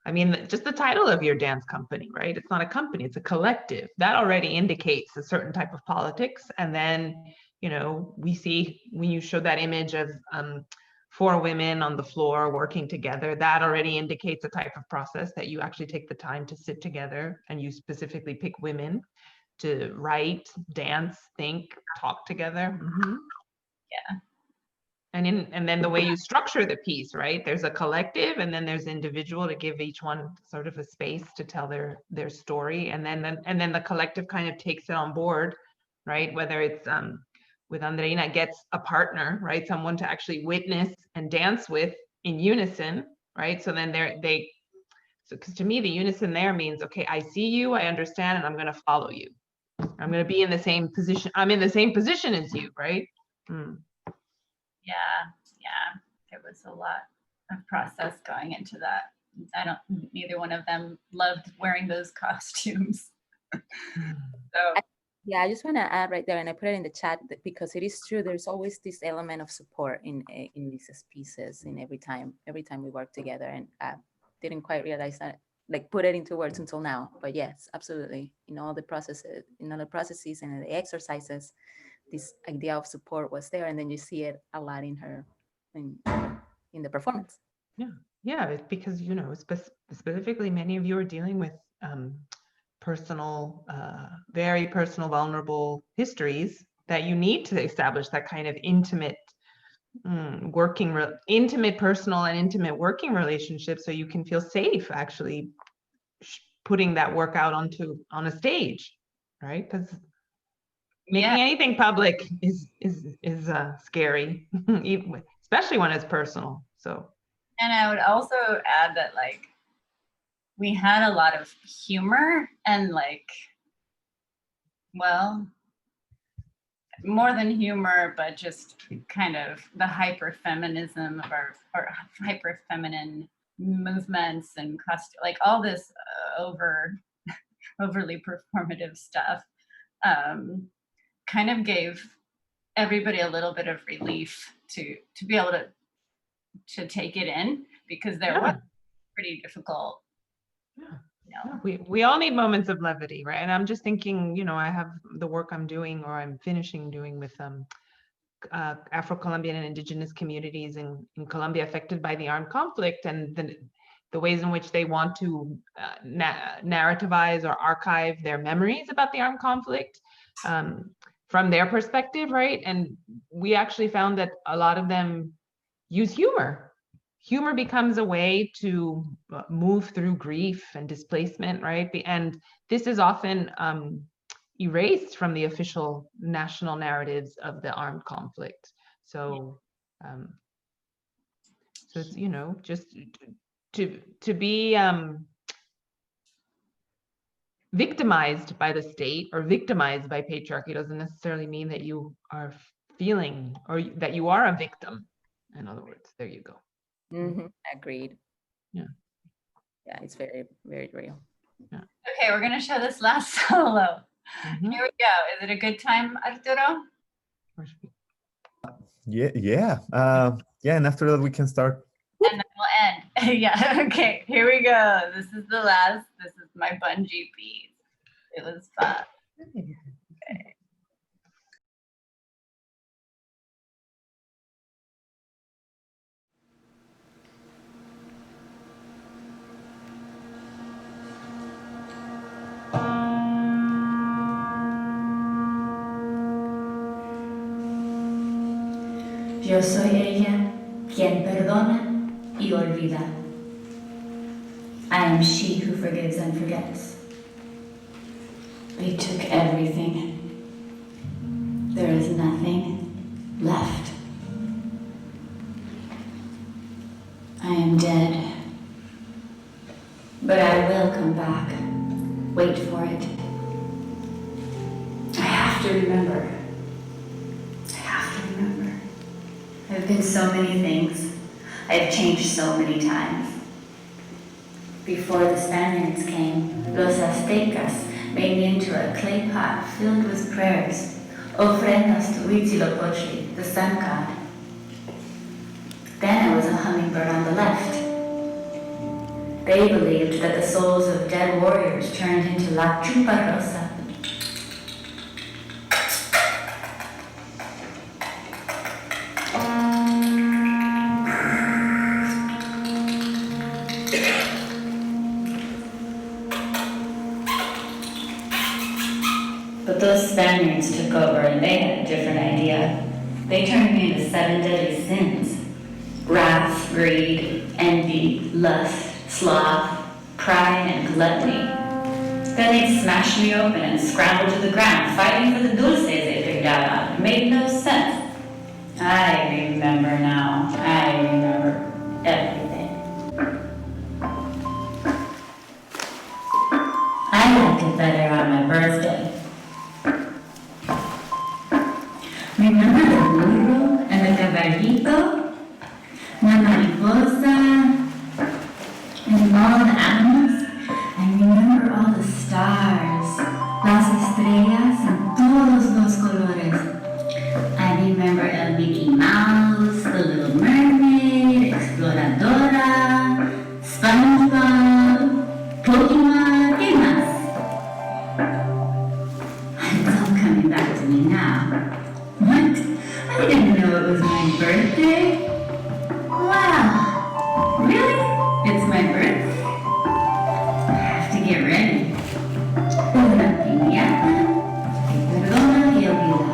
I mean, just the title of your dance company, right? It's not a company, it's a collective. That already indicates a certain type of politics. And then, we see when you show that image of 4 women on the floor working together, that already indicates a type of process that you actually take the time to sit together, and you specifically pick women to write, dance, think, talk together. Mm-hmm. Yeah. And then the way you structure the piece, right? There's a collective, and then there's individual to give each one sort of a space to tell their story, and then the collective kind of takes it on board, right? Whether it's with Andreina, gets a partner, right? Someone to actually witness and dance with in unison, right? So then because to me the unison there means, okay, I see you, I understand, and I'm going to follow you. I'm going to be in the same position. I'm in the same position as you, right? Yeah. There was a lot of process going into that. Neither one of them loved wearing those costumes. Yeah, I just want to add right there, and I put it in the chat because it is true. There's always this element of support in these pieces, in every time we work together, and didn't quite realize that, like, put it into words until now. But yes, absolutely. In all the processes and the exercises, this idea of support was there, and then you see it a lot in the performance. Yeah, Yeah, it's because, you know, specifically many of you are dealing with personal, very personal, vulnerable histories that you need to establish that kind of intimate intimate personal and intimate working relationship, so you can feel safe actually putting that work out on a stage, right? Because making anything public is scary, especially when it's personal. So, and I would also add that, like, we had a lot of humor and, like, well, more than humor, but just kind of the hyper-feminism of our hyper-feminine movements and like all this overly performative stuff kind of gave everybody a little bit of relief to be able to take it in, because there was pretty difficult. We all need moments of levity, right? And I'm just thinking, you know, I have the work I'm doing, or I'm finishing doing, with Afro-Colombian and indigenous communities in Colombia affected by the armed conflict, and the ways in which they want to narrativize or archive their memories about the armed conflict from their perspective, right? And we actually found that a lot of them use humor. Humor becomes a way to move through grief and displacement, right? And this is often erased from the official national narratives of the armed conflict. So, so it's, you know, just to be victimized by the state or victimized by patriarchy doesn't necessarily mean that you are feeling, or that you are a victim. In other words, there you go. Agreed. Yeah, it's very, very real. Yeah. Okay, we're gonna show this last solo. Here we go. Is it a good time, Arturo? Yeah. And after that we can start. And then we'll end. Yeah. Okay. Here we go. This is the last. This is my bungee piece. It was fun. Okay. Yo soy ella, quien perdona y olvida. I am she who forgives and forgets. They took everything. There is nothing left. I am dead. But I will come back. Wait for it. I have to remember. I've been so many things. I've changed so many times. Before the Spaniards came, los Aztecas made me into a clay pot filled with prayers, ofrendas to Huitzilopochtli, the sun god. Then I was a hummingbird on the left. They believed that the souls of dead warriors turned into La Chupa Rosa. But those Spaniards took over and they had a different idea. They turned me into 7 deadly sins: wrath, greed, envy, lust, sloth, pride, and gluttony. Then they'd smash me open and scramble to the ground, fighting for the dulces they picked out. It made no sense. I remember now. I remember everything. I liked it better on my birthday. Remember the burro and the caballito, la mariposa, and all the animals? I remember all the stars, las estrellas, and todos los colores. I remember El Mickey Mouse, the Little Mermaid, Exploradora, SpongeBob, Pokemon, ¿qué más? It's all coming back to me now. What? I didn't know it was my birthday. Wow. Really? It's my birthday. I have to get ready. Una piñata que perdona y olvida.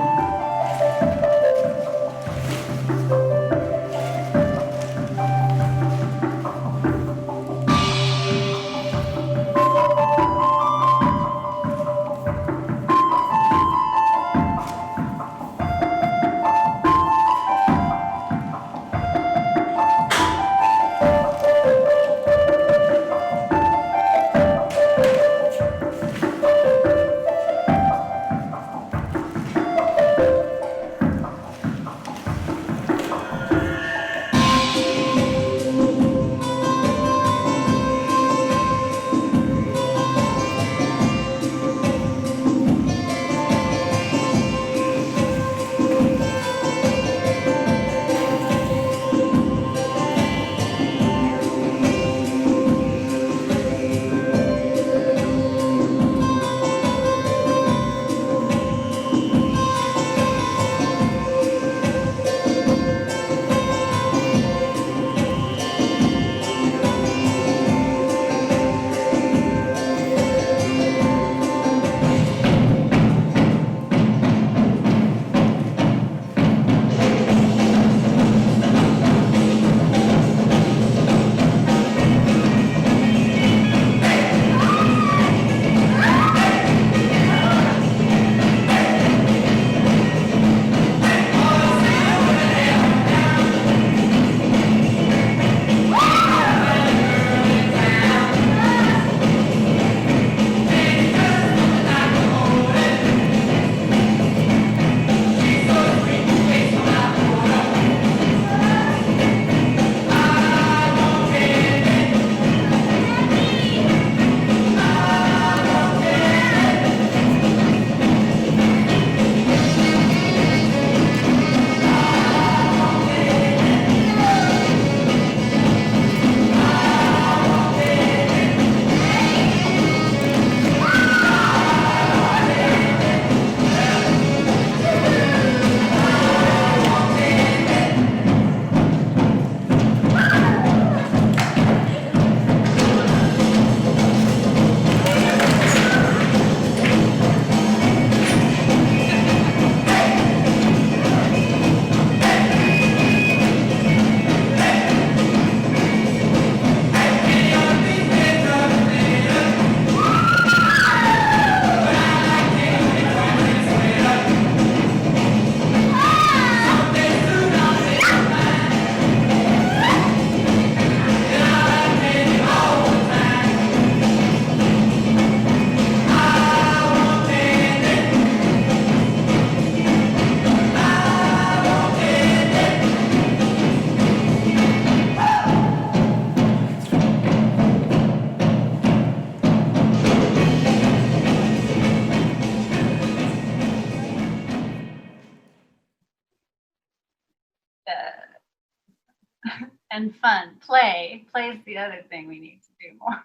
And fun. Play. Play is the other thing we need to do more.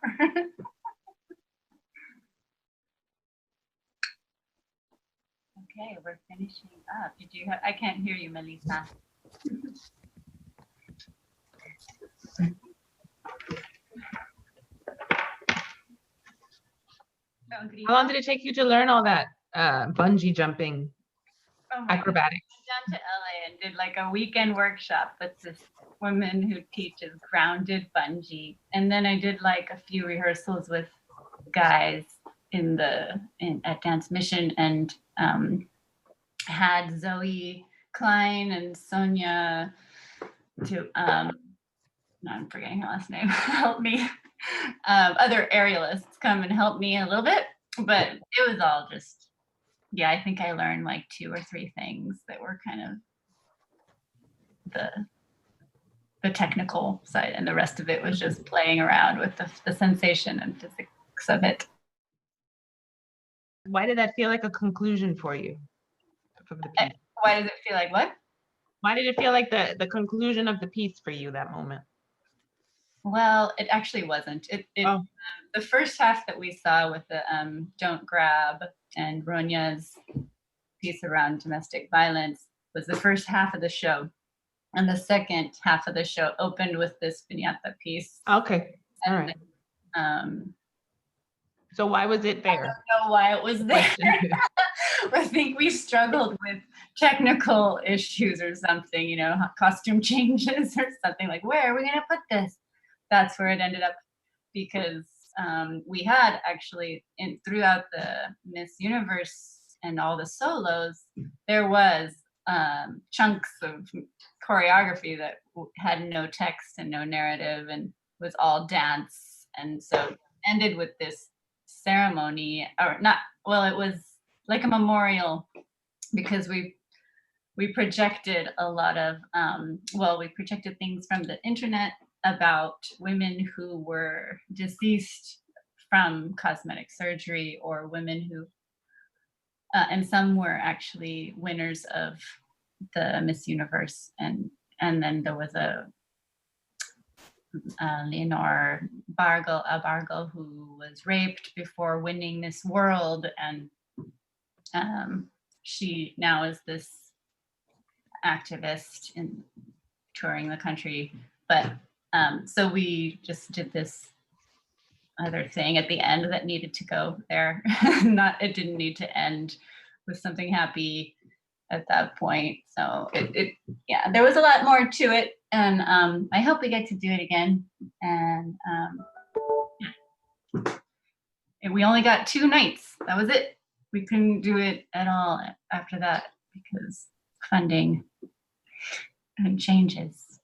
Okay, we're finishing up. Did you I can't hear you, Melissa. How long did it take you to learn all that bungee jumping acrobatics? I went down to LA and did like a weekend workshop with this woman who teaches grounded bungee. And then I did like a few rehearsals with guys at Dance Mission, and had Zoe Klein and Sonia to no, I'm forgetting her last name, help me. Other aerialists come and help me a little bit, but it was all just, yeah, I think I learned like 2 or 3 things that were kind of the technical side, and the rest of it was just playing around with the sensation and physics of it. Why did that feel like a conclusion for you? Why does it feel like what? Why did it feel like the conclusion of the piece for you, that moment? Well, it actually wasn't. The first half that we saw with the Don't Grab and Ronya's piece around domestic violence was the first half of the show. And the second half of the show opened with this Piñata piece. Okay, all And, right. So why was it there? I don't know why it was there. I think we struggled with technical issues or something, you know, costume changes or something, like, where are we gonna put this? That's where it ended up, because we had actually throughout the Miss Universe and all the solos, there was chunks of choreography that had no text and no narrative and was all dance. And so it ended with this ceremony, or not, well, it was like a memorial, because we projected a lot of we projected things from the internet about women who were deceased from cosmetic surgery, or women who and some were actually winners of the Miss Universe, and then there was a Leonor Bargal who was raped before winning Miss World, and she now is this activist in touring the country. But so we just did this other thing at the end that needed to go there. It didn't need to end with something happy at that point. So yeah, there was a lot more to it, and I hope we get to do it again. And we only got 2 nights. That was it. We couldn't do it at all after that because funding and changes.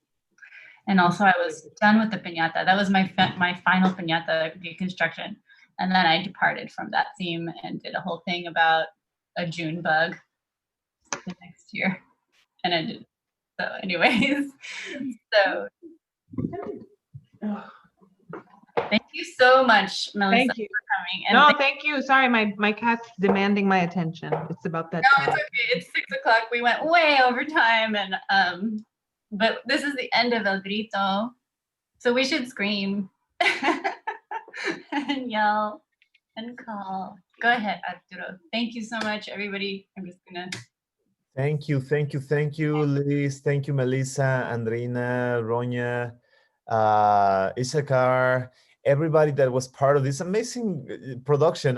And also I was done with the piñata. That was my final piñata deconstruction. And then I departed from that theme and did a whole thing about a June bug the next year. And I did. So anyways, so thank you so much, Melissa, thank you for coming. And no, thank you. Sorry, my cat's demanding my attention. It's about that time. No, it's okay. It's 6 o'clock. We went way over time, and but this is the end of El Grito, so we should scream and yell and call. Go ahead, Arturo. Thank you so much, everybody. I'm just gonna. Thank you, Liz. Thank you, Melissa, Andrina, Ronya, Issachar, everybody that was part of this amazing production.